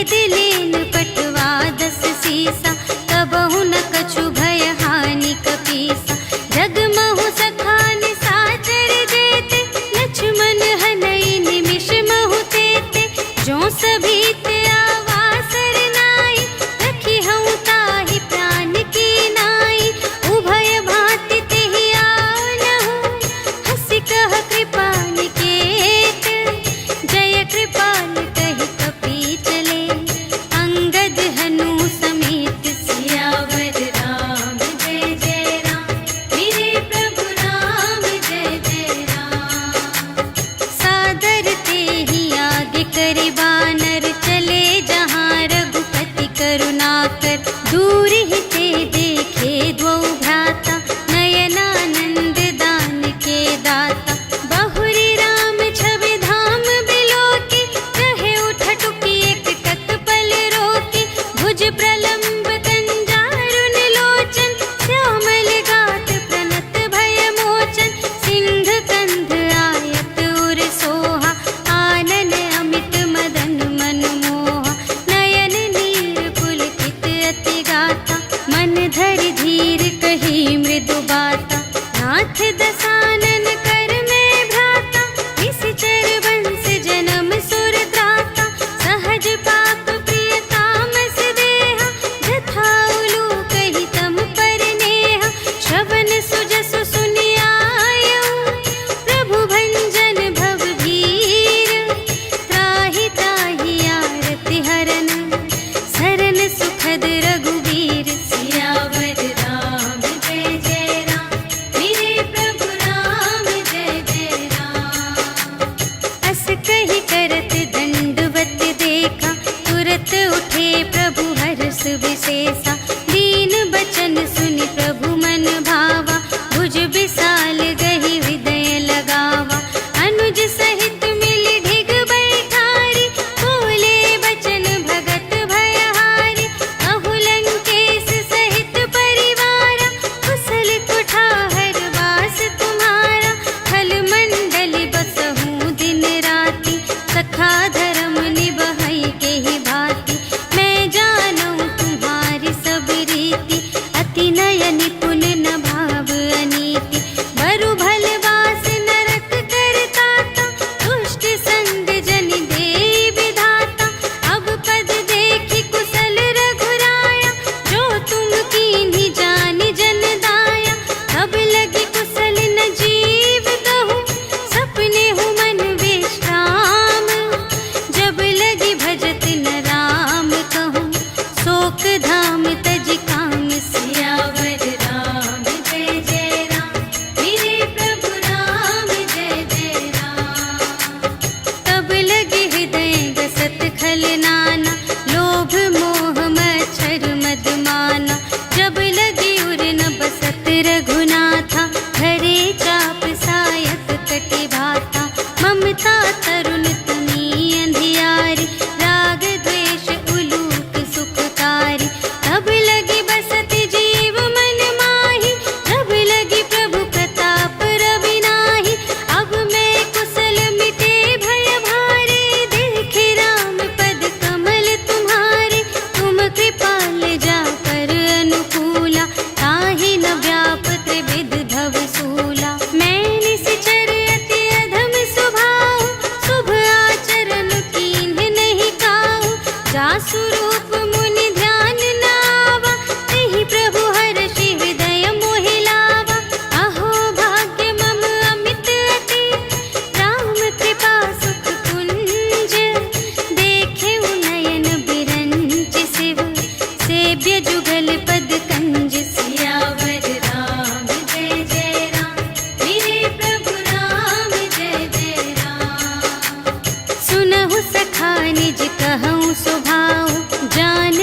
भेद लेन पटवा 10 सीसा, कबहु न कछु भय हानि कपीसा। जगमहु सखान साचर जेते, लक्ष्मण हनई निमिष महु तेते। जो सभीत आवासर नाई, रखी हूँ ताहि प्राण की नाई। उभय भांति तेहि आनहु, हंसि कह कृपा निकेत। जय कृपाल कहि कपि चले, अंगद हनु समेत। सियावर राम जय जय राम, मेरे प्रभु राम जय जय राम। सादर तेहि आगे करि बानर, चले जहाँ रघुपति करुणाकर। दूर ही ते देखे द्वौ भ्राता, नयनानंद दान के दाता। बहुरी राम छवि धाम बिलोकी, कहे उठ टुकी एक टक पल रोकी। भुज प्रलंब कंजारुन लोचन, श्यामल गात प्रणत भय मोचन। सिंध कंध आयत उर सोहा, आनन अमित मदन मनमोहा। नयन नीर पुलकित अति गाथा, मन धरि धीर कही मृदु बाता। नाथ दसानन कर में भ्राता, निश्चर वंश जन्म सुर त्राता। सहज पाप प्रिय तामस देहा, जथा उलूक हितम पर नेहा। श्रवण सुजसु सुनियायऊ, प्रभु भंजन भव भीर। त्राहि त्राहि आरति हरन, सरन सुखद रघुवीर। सियावर राम जय जय राम, मेरे प्रभु राम जय जय राम। अस कहि करत दंडवत देखा, तुरत उठे प्रभु हर्ष विशेषा। दीन बचन सुनि प्रभु मन भावा, भुज विशाल गहि हृदय लगावा। अनुज सहित मिलि ढिग बैठारी, बोले बचन भगत भयहारी। कहु लंकेश सहित परिवारा, कुशल कुठार वास तुम्हारा। खल मंडल बसहु दिन राति, सखा धर्म निबहै केहि भांति। मैं जानऊँ तुम्हारी सब रीति, अति नय निपुण न भाव अनीति। बरु भल वास नरक करताता, दुष्ट संग जन देई विधाता। अब पद देखि कुशल रघुराया, जो तुम कीन्ही जानि जन दाया। तब लगी कुशल न जीव कहूँ, सपने हूँ मन विश्राम। जब लगी भजत न राम कहूँ, शोक धाम तज काम। सियावर राम जय जय राम, मेरे प्रभु राम जय जय राम। तब लगे हृदय गसत खल नाना, लोभ मोह मच्छर मद माना। जब लगी उर न बसत रघुनाथा, धरे चाप सायक कटि भाता। ममता तरुण तनी अंधियारी, राग द्वेष उलूक सुखकारी। तब लगी बसत जीव मन माही, जब लगी प्रभु प्रताप रवि नाही। अब मैं कुशल मिटे भय भारे, देखे राम पद कमल तुम्हारे। तुम कृपाल जा कर अनुकूला, ताहि न व्याप त्रिविध भव सूला। मैं निश्चर अति अधम स्वभाव, शुभ आचरण कीन्ह नहीं काहू। जासु रूप मुनि ध्यान न आवा, तेहि प्रभु हर्षि हृदय मोहि लावा। अहो भाग्य मम अमित अति, राम कृपा सुख कुंज। देखे नयन बिरंच शिव, सेव्य जुगल पद कंज। सियावर राम जय जय राम, मेरे प्रभु राम जय जय राम। सुनहु सखा निज कहऊँ स्वभाव, जान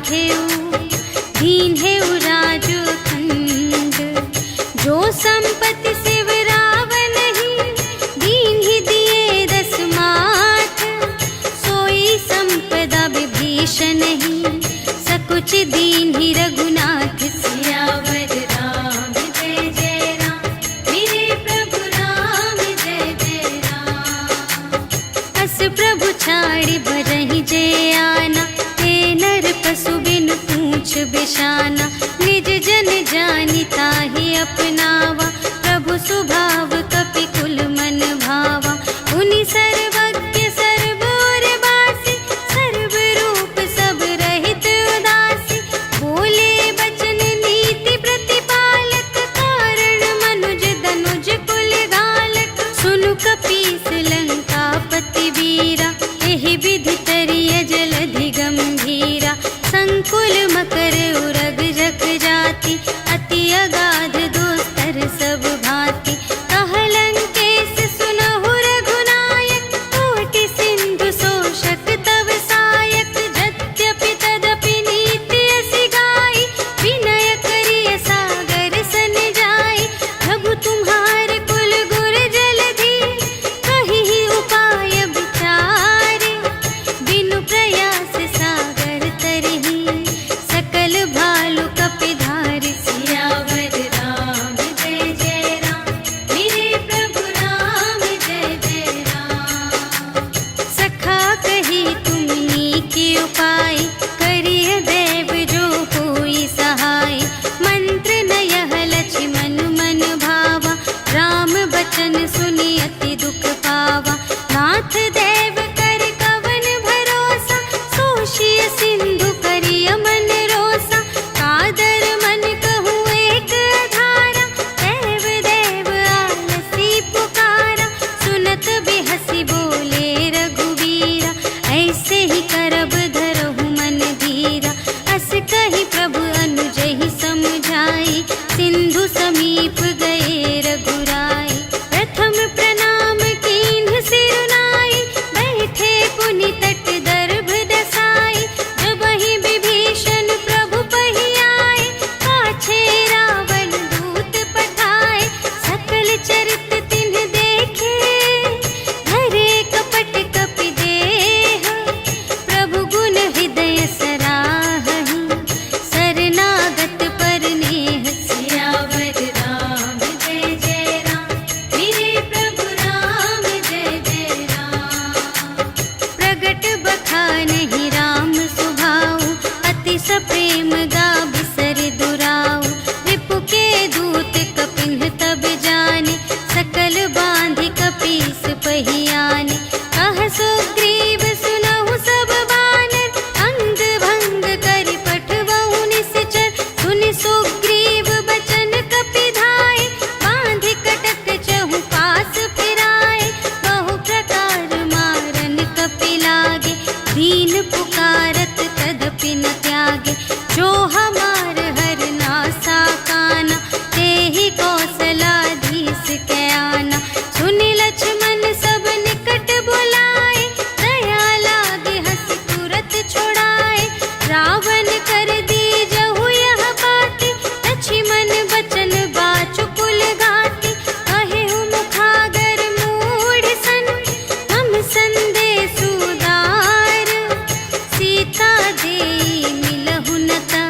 बांधेऊ दीन्हेऊ राजू खंड। जो संपत्ति शिव रावण ही दीन्हि दिए 10 माठ। सोई संपदा विभीषण ही सकुच दीन्हि रघुनाथ। सियावर राम जय जय राम, मेरे प्रभु राम जय जय राम। अस प्रभु छाड़ि भरहि जे आना, हे नर पशु बिनु पूछ बिशाना। निज जन जानि ताहि अपनावा, प्रभु स्वभाव कपि कुल मन भावा। उनि सर्वज्ञ सर्व और बासी, सर्व रूप सब रहित उदासी। बोले बचन नीति प्रतिपालक, कारण मनुज दनुज कुल घालक। सुनु कपीस लंकापति वीरा, एहि विधि तरिय जलधि गंभीरा। संकुल मकर उरग जग जाति, अति अगाध दोस्तर सब भांति। कहलंकेश सुनहु रघुनायक, कोटि सिंधु शोषक तव सायक। यद्यपि तदपि नीति असि गाई, विनय करिय सागर सन जाई। प्रभु तुम्हार कुल गुर जलधि, कहिहि उपाय विचारे। बिनु प्रयास सागर तरहि, सकल भालु कपिधारि। सियावर राम जय जय राम, मेरे प्रभु राम जय जय राम। सखा कही तुमनी के उपाय, करिय देव जो कोई सहाय। मंत्र न यह लक्ष्मण मन भावा, राम बचन सुनि अति दुख पावा। नाथ देव कर कवन भरोसा, सोषिय सिंधु करिय मन रोसा। कादर मन कहूँ एक अधारा, देव देव आलसी पुकारा। सुनत बिहसी बोले रघुवीरा, ऐसे ही करब धरहु मन धीरा। अस कही प्रभु अनुजहि समुझाई, सिंधु समीप गए रघुराई। प्रथम प्रणाम कीन्ह सिरुनाई, बैठे पुनि तट दर्भ दसाई। जबहि विभीषण प्रभु पहि आए, पाछे रावण दूत पठाए। सकल चरित तिन्ह देखे, धरे कपट कपि देह। प्रभु गुण हृदय सराहहि, शरणागत पर नेह। सियावर राम जय जय राम, मेरे प्रभु राम जय जय राम। प्रगट बखानहि राम सुभाऊ, अति सप्रेम गा बिसर दुराऊ। रिपु के दूत कपिन्ह तब जाने, सकल बांधि कपीस पहि आने। कह सुग्रीव सुनहु सब बानर, अंग भंग करि पठबहु निश्चर। सुनि सुग्रीव बचन कपिधाय, बांधि कटक चहु पास फिराए। बहु प्रकार मारन कपि लागे, दीन पुकारत तदपि न त्यागे। जो हमार हर नासा काना, तेहि कौशलाधीश कै आना। सुनि लक्ष्मण सब निकट बुलाए, दया लागे हँसि तुरत छुड़ाए। रावण कर दीजहु यह बाती, लक्ष्मण बचन बाचु कुल घाती। कहेहु मुखागर मूढ़ सन, हम संदेश उदार। सीता देई मिलहु न ता,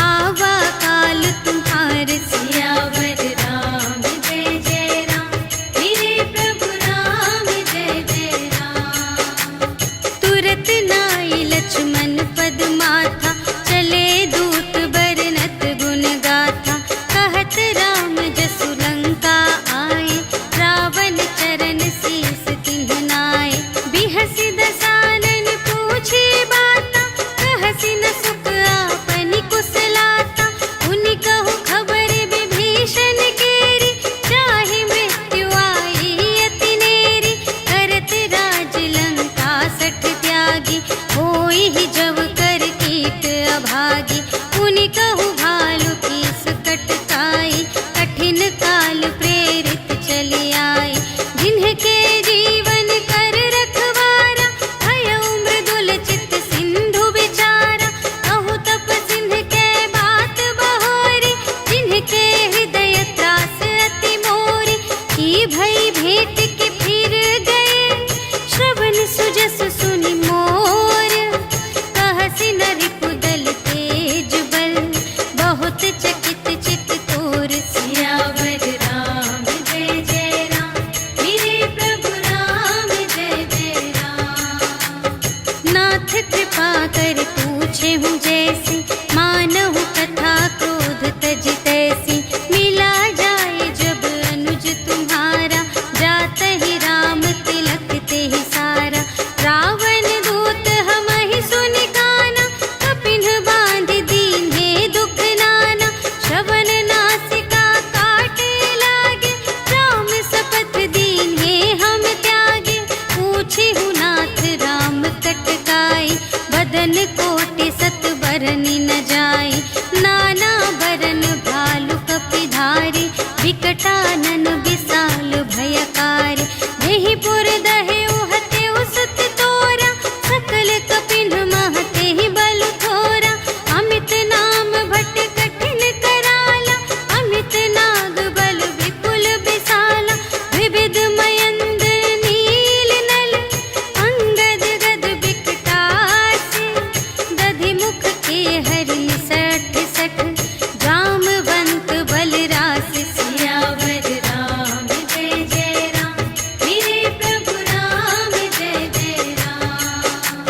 आवा काल तुम्हार। सियावर राम जय जय राम, मेरे प्रभु राम जय जय राम। तुरत नाई लक्ष्मण पद माथा, चले दूत बरनत गुण गाथा। कहत राम जसु लंका आए, रावण चरण शीस तिन्ह नाए। बिहसि दसानन पूछे बाता, कहसि न सुख आपनि कुशलाता। उनि कहु खबर विभीषण केरी, जाहि मृत्यु आई अति नेरी। करत राज लंका सठ त्यागी, होई ही जब कर कीट अभागी। उनि कहु भालु कीस कटकाई, कठिन काल प्रेरित चली आई। जिन्हके जीवन कर रखवारा, भयउ मृदुल चित सिंधु विचारा। कहु बरनी न जाई। नाना बरन भालु कपिधारी, विकटानन विशाल भयकारी। देहि पुर दहे उहते उसत तोरा, सकल कपिन महते ही बलु थोरा। अमित नाम भट कठिन कराला, अमित नाग बल विपुल विशाला। विविध मयंद्र नील नल, अंगद गद विकटासी। दधि मुख के हरि सठ सठ, जामवंत बलरास। सियावर राम जय जय राम, मेरे प्रभु राम जय जय राम।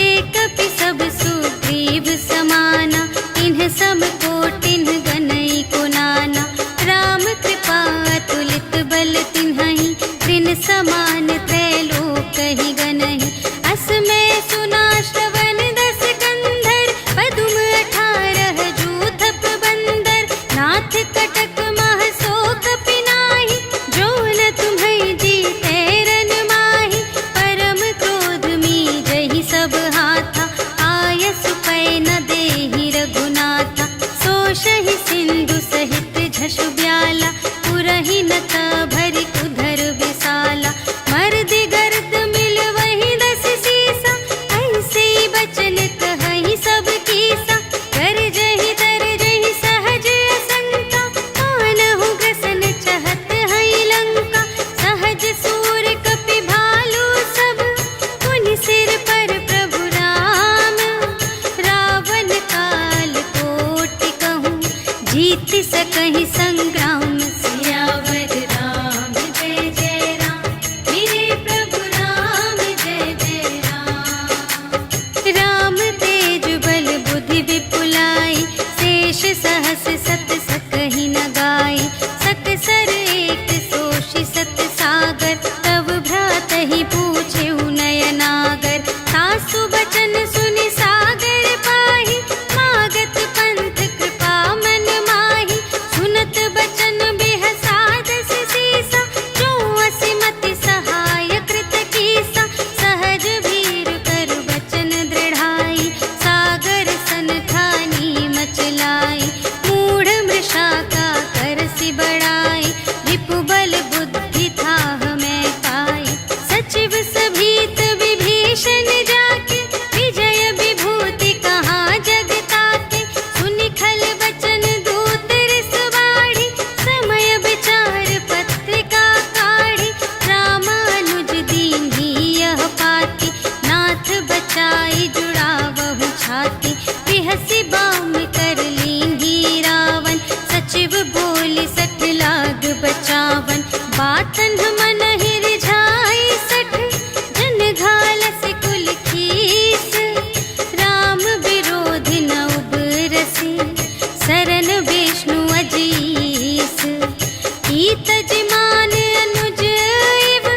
एक कपि सब सुग्रीव समाना, इन्ह सम कोटिन गनई को नाना। राम कृपा अतुलित बल तिन्हहि, त्रिन समान त्रैलोक ही गनहि। अस मैं सुना श्रवण दस कंधर, पदुम 18 जूथप बंदर। नाथ कटक मह सो कपि नाहि, जो न तुम्है जीतै रन माहि। परम क्रोध मीजहि सब हाथा, आयसु पै न देहि रघुनाथा। सोषहि सिंधु सहित झसु ब्याला, पुरहि न भरि उधर विशाला। मर्दि गर्द मिल वही 10 सीसा, ऐसे बचन कहहि सब कीसा। गरजहि तरजहि सहज असंका, कानहु ग्रसन चहत हई लंका। सहज सूर कपि भालु सब, पुनि सिर पर प्रभु राम। रावण काल कोटि कहूँ, जीत सकहि संग्राम। सियावर राम जय जय राम, मेरे प्रभु राम जय जय राम। राम तेज बल बुद्धि विपुलाई, शेष सहस सत सकहि न गाई। सकसर एक सोषि सत सागर, तव भ्रातहि पूछेउ नयनागर। सासु बचन सुनि सागर पाहि, मागत पंथ कृपा मन माहि। सुनत बचन बिहसा 10 सीसा, जो असिमति सहाय कृत कीसा। सहज वीर कर बचन दृढ़ाई, सागर सन ठानी मचलाई। मूढ़ मृषा का करसि बढ़ाई, रिपु बल बुद्धि थाह मैं पाई। सचिव सभीत विभीषण जाके, विजय विभूति कहाँ जग ताके। सुनि खल बचन दूत रिस बाढ़ी, समय विचार पत्रिका काढ़ी। रामानुज दीन्ही यह पाती, नाथ बचाई जुड़ावहु छाती। बिहसि बाम कर लीन्ही रावण, सचिव बोली 60 लाग बचावन। बातन मन ही रिझाई 60, जन घालस कुल खीस। राम विरोधि न उबरसि, सरन विष्णु अजीस। कीतज मान अनुज इव,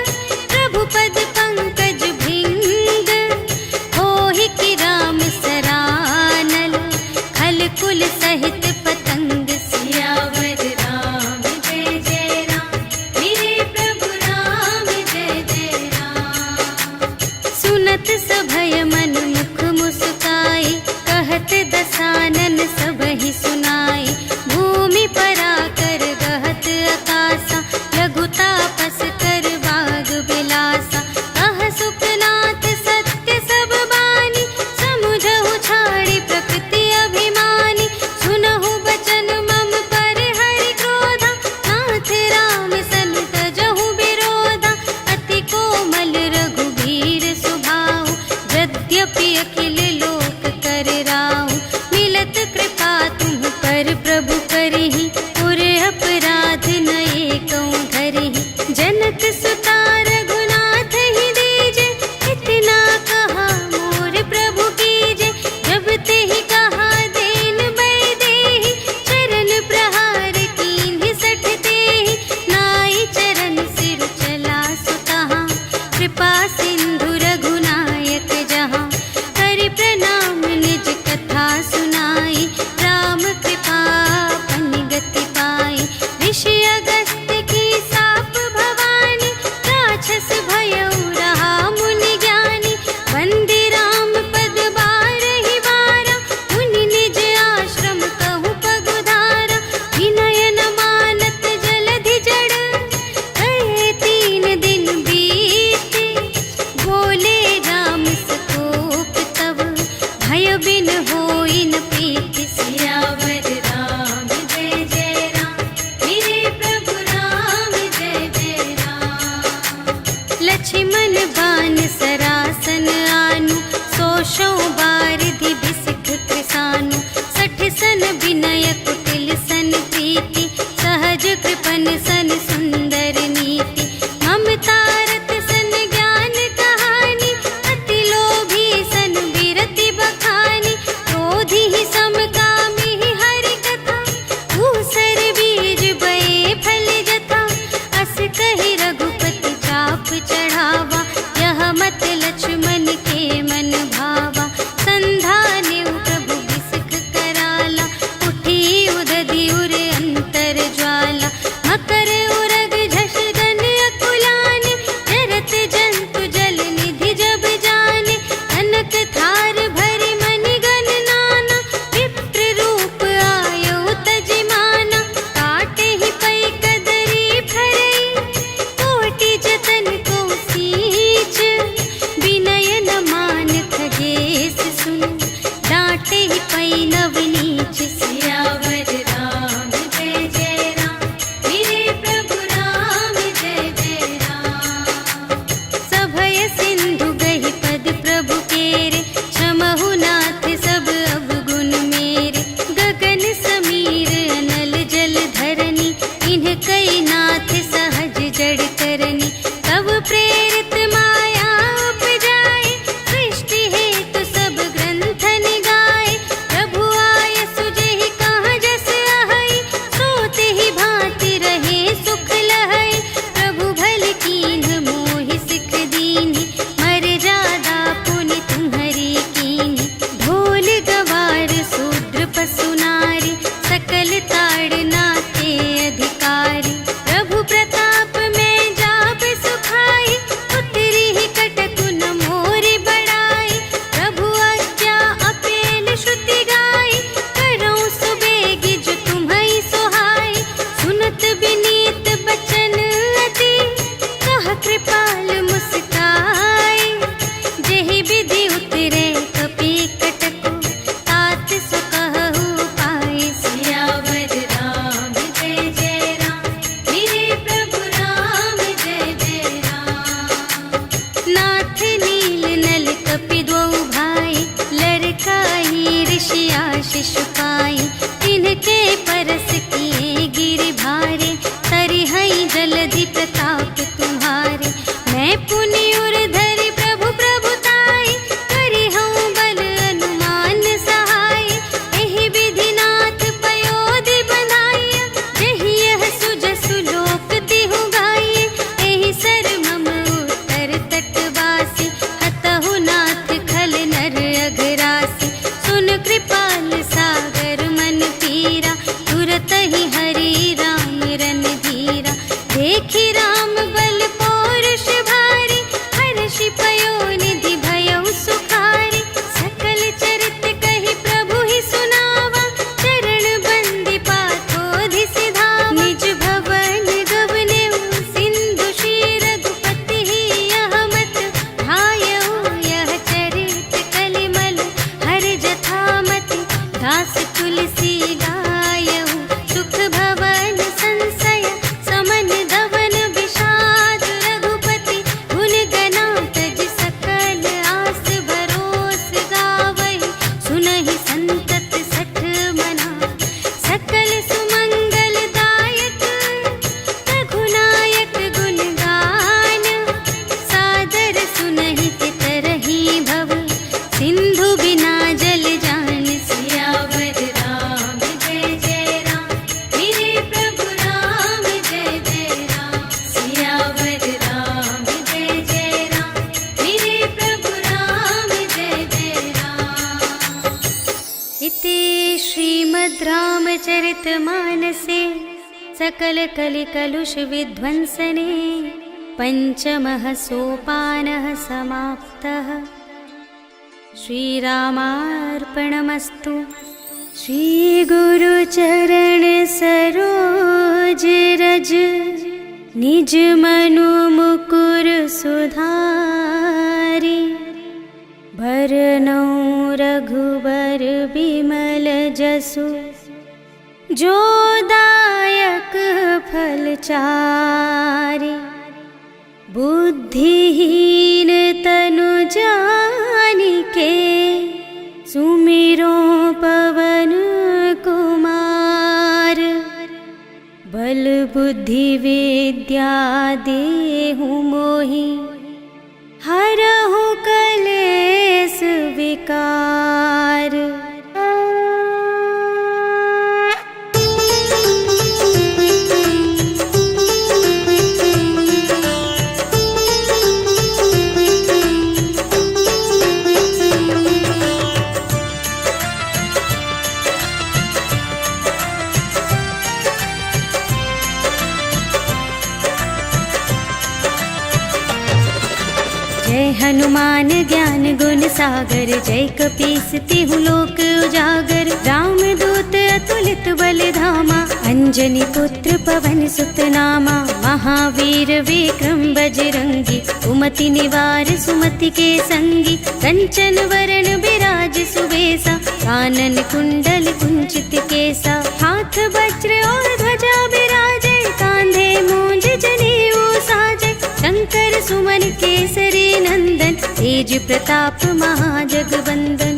प्रभु पद पंकज भृंग। होहि कि राम सरानल, खल कुल सहित पतंग। सियावर राम जय जय राम, मेरे प्रभु राम जय जय राम। सुनत सभय मन मुख मुस्काई, कहत दसानन सबहि सुनाई। भूमि पराकर गहत आकासा, लघु तापस कर बाग बिलासा। कह सुखनाथ सत्य सब बानी, समुझहु छाड़ी प्रकृति अभिमानी। सुनहु आशीष पाई, तिनके परस किए गिर भारे, तरिहई जलधि प्रताप तुम्हारे। मैं पुनि उर धरि प्रभु प्रभुताई, करिहऊँ बल अनुमान सहाय। एहि विधिनाथ पयोधि बंधाइया, जहि यह सुजसु लोक तिहु गाइए। एहि सर मम उत्तर तटवासी, हतहु नाथ खल नर अघरासी। सुन कृपाल सागर मन पीरा, तुरत ही हरि राम रन धीरा। देखी राम बल पौरुष भारी, हर्षि पयोनिधि भयउ सुखारी। सकल चरित कहि प्रभु ही सुनावा, चरण बंदी पाथोधि सिधावा। निज भवन गवनेउ सिंधु श्री रघुपति ही यह मत भायउ। यह चरित कलिमल हर जथामति, दास तुलसी गायउ। सुख भवन संशय समन धवन विषाद, रघुपति गुण गना तज सकल आस भरोस गावहि। सुनहि संतत सठ मना, सकल सुमंगल दायक। रघुनायक गुण गान, सादर सुनहि तितरहि भव। सिंधु बिना जल जान, सियावर राम जय जय राम। मेरे प्रभु राम जय जय राम, सियावर राम जय जय राम। मेरे प्रभु राम जय जय राम। इति श्रीमद् रामचरितमानसे सकल कलि कलुष विध्वंसने, पंचमः सोपानः समाप्तः। श्रीरामार्पणमस्तु। श्री गुरु चरण सरोज रज, निज मनु मुकुर सुधारी। भरनउँ रघुबर बिमल जसु, जो दायक फल चारि। बुद्धिहीन तनु जानिके, सुमिरो पवन कुमार। बल बुद्धि विद्या देहु मोहि, हरहु कलेस विकार। जय हनुमान ज्ञान गुण सागर, जय कपीस तिहु लोक उजागर। राम दूत अतुलित बल धामा, अंजनी पुत्र पवन सुत नामा। महावीर विक्रम बजरंगी, कुमति निवार सुमति के संगी। कंचन वरण बिराज सुबेसा, कानन कुंडल कुंचित केसा। हाथ वज्र और ध्वजा बिराजे, कांधे मूंज जनेऊ साजे। शंकर सुमन केसरी नंदन, तेज प्रताप महाजगवंदन।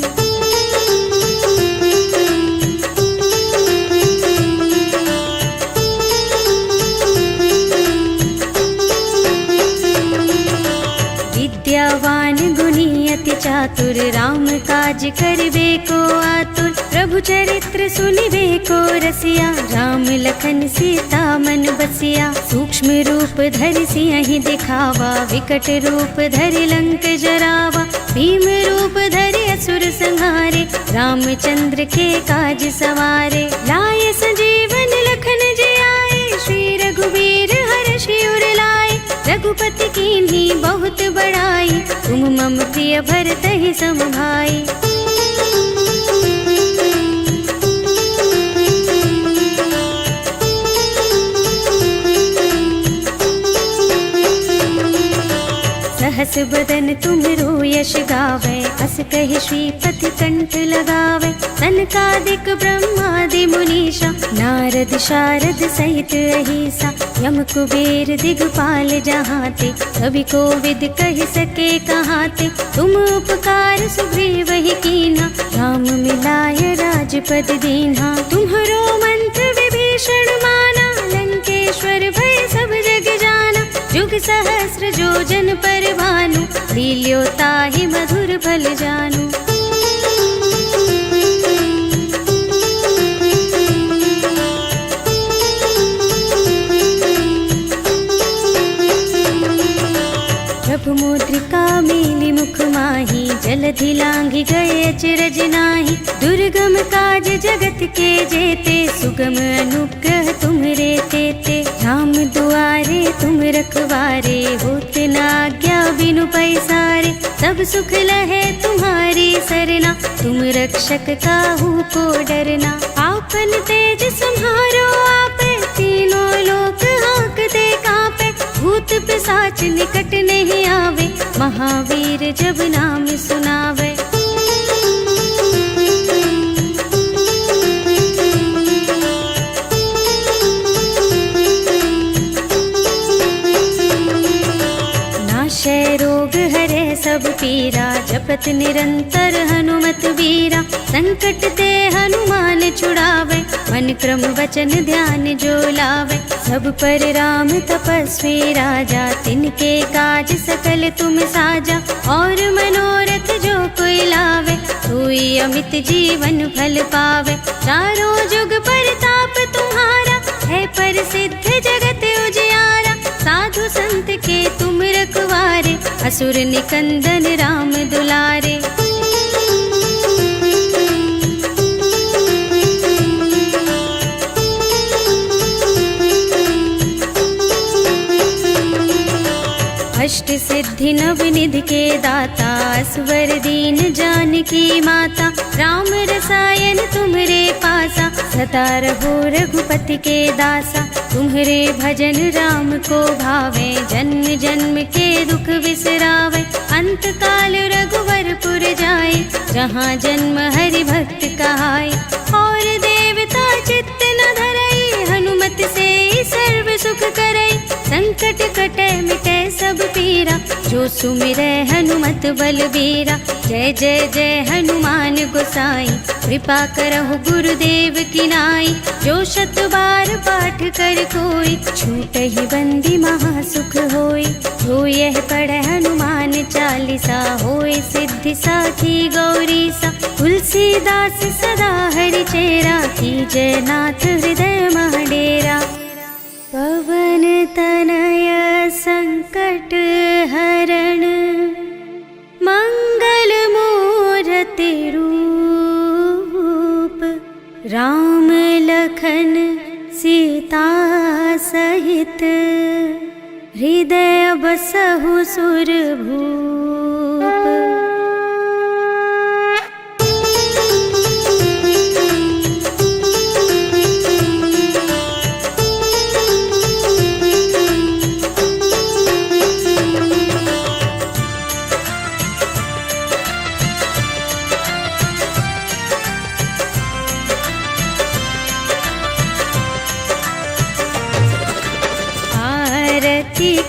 विद्यावान गुणी अति चातुर, राम काज करिबे को आतुर। प्रभु चरित्र सुनिबे को रसिया, राम लखन सीता मन बसिया। सूक्ष्म रूप धरि सियहि दिखावा, विकट रूप धरि लंक जरावा। भीम रूप धरि असुर संहारे, रामचंद्र के काज सवारे। लाए संजीवन लखन जियाए, श्री रघुवीर हर्षि उर लाए। रघुपति कीन्ही बहुत बड़ाई, तुम मम प्रिय भरतहि सम भाई। सहस बदन तुमरो यश गावे, अस कहि श्रीपति कंठ लगावे। सनकादिक ब्रह्मादि मुनीश, ईशा। नारद शारद सहित अहिसा, यम कुबेर दिगपाल जहाँ ते। कवि को विद कह सके कहाँ ते, तुम उपकार सुग्रीव ही कीन्हा। राम मिलाय राजपद दीन्हा, तुम्हरो मंत्र विभीषण माना। लंकेश्वर भय सब जग जाना, जुग सहस्र जोजन पर भानु। लील्यो ताहि मधुर फल जानु। प्रभु मुद्रिका मेलि मुख माहि, जलधि लांघि गए अचरज नाही। दुर्गम काज जगत के जेते, सुगम अनुग्रह तुम्हरे तेते। राम दुआरे तुम रखवारे, होत न आज्ञा बिनु पैसारे। सब सुख लहे तुम्हारी सरना, तुम रक्षक काहू को डरना। आपन तेज सम्हारो आपे, तीनों लोक हांकते कांपे। भूत पिशाच निकट नहीं आवे, महावीर जब नाम सुनावे। नाशय रोग हरे सब पीरा, जपत निरंतर हनुमत बीरा। संकट ते हनुमान छुड़ावे, मन क्रम वचन ध्यान जो लावे। सब पर राम तपस्वी राजा, तिनके काज सकल तुम साजा। और मनोरथ जो कोई लावे, सोई अमित जीवन फल पावे। चारों जुग परताप तुम्हारा, है प्रसिद्ध जगत उजियारा। साधु संत के तुम रखवारे, असुर निकंदन राम दुलारे। अष्ट सिद्धि नव निधि के दाता, असवर दीन जानकी माता। राम रसायन तुम्हरे पासा, सदा रहो रघुपति के दासा। तुम्हरे भजन राम को भावे, जन्म जन्म के दुख बिसरावे। अंत काल रघुवरपुर जाए, जहाँ जन्म हरि भक्त कहाए। और देवता चित्त न धरई, हनुमत से सर्व सुख करई। संकट कटे मिटे सब पीरा, जो सुमिरै हनुमत बलबीरा। जय जय जय हनुमान गोसाई, कृपा करहु गुरुदेव की नाई। जो शत बार पाठ कर कोई, छूटहि बंदी महासुख होई। जो यह पढ़े हनुमान चालीसा, होय सिद्धि साखी गौरीसा। तुलसीदास सदा हरि चेरा, कीजय नाथ हृदय मह डेरा। पवन तनय संकट हरण, मंगल मूरति रूप। राम लखन सीता सहित, हृदय बसहु सुरभूप।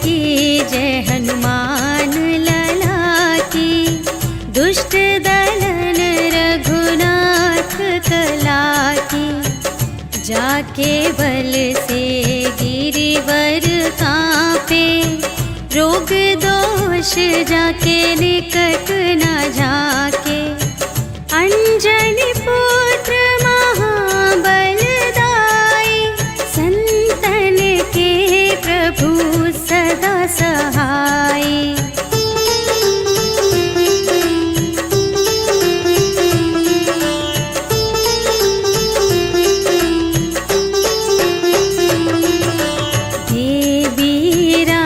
की जय हनुमान लला की, दुष्ट दलन रघुनाथ कला की। जाके बल से गिरिवर कांपे, रोग दोष जाके निकट न जाके। अंजनी पुत्र महाबल दाई, संतन के प्रभु सदा सहाय। देवीरा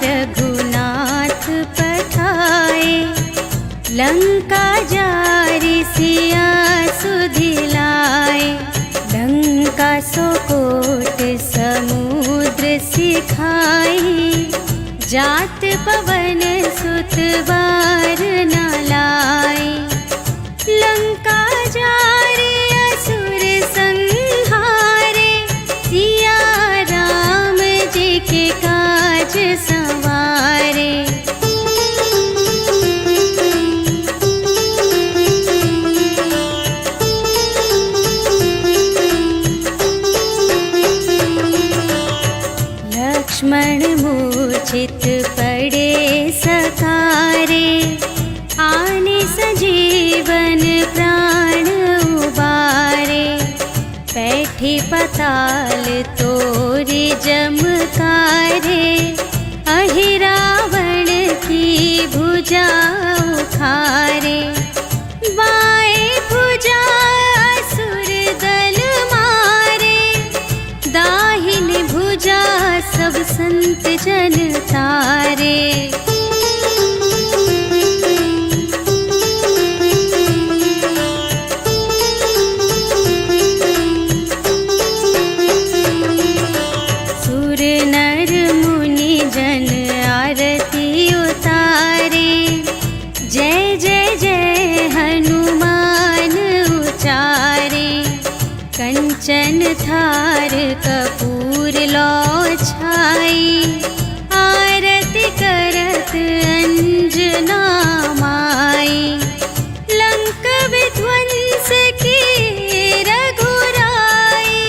रघुनाथ पठाए, लंका जारि सिया सुधिलाए। लंका सोकोट समुद्र सिखाई, जात पवन सुत बार न लाई। लंका जारि असुर संहाई, क्षण मूर्छित पड़े सकारे, आने सजीवन प्राण उबारे। बैठी पताल तोरी जमकारे, अहि रावण की भुजा उखारे। बाएं भुजा असुर दल मारे, दाहिनी भुजा सब संत जन तारे। सुर नर मुनि जन आरती उतारे, जय जय जय हनुमान उचारे। कंचन थार कपूर लो छाई, आरती करत अंजना माई। लंक विध्वंस की रघुराई,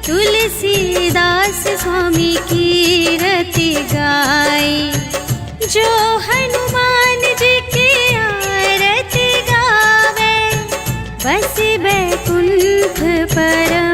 तुलसीदास स्वामी की रति गाई। जो हनुमान जी की आरती गावे, बस बैकुंठ परम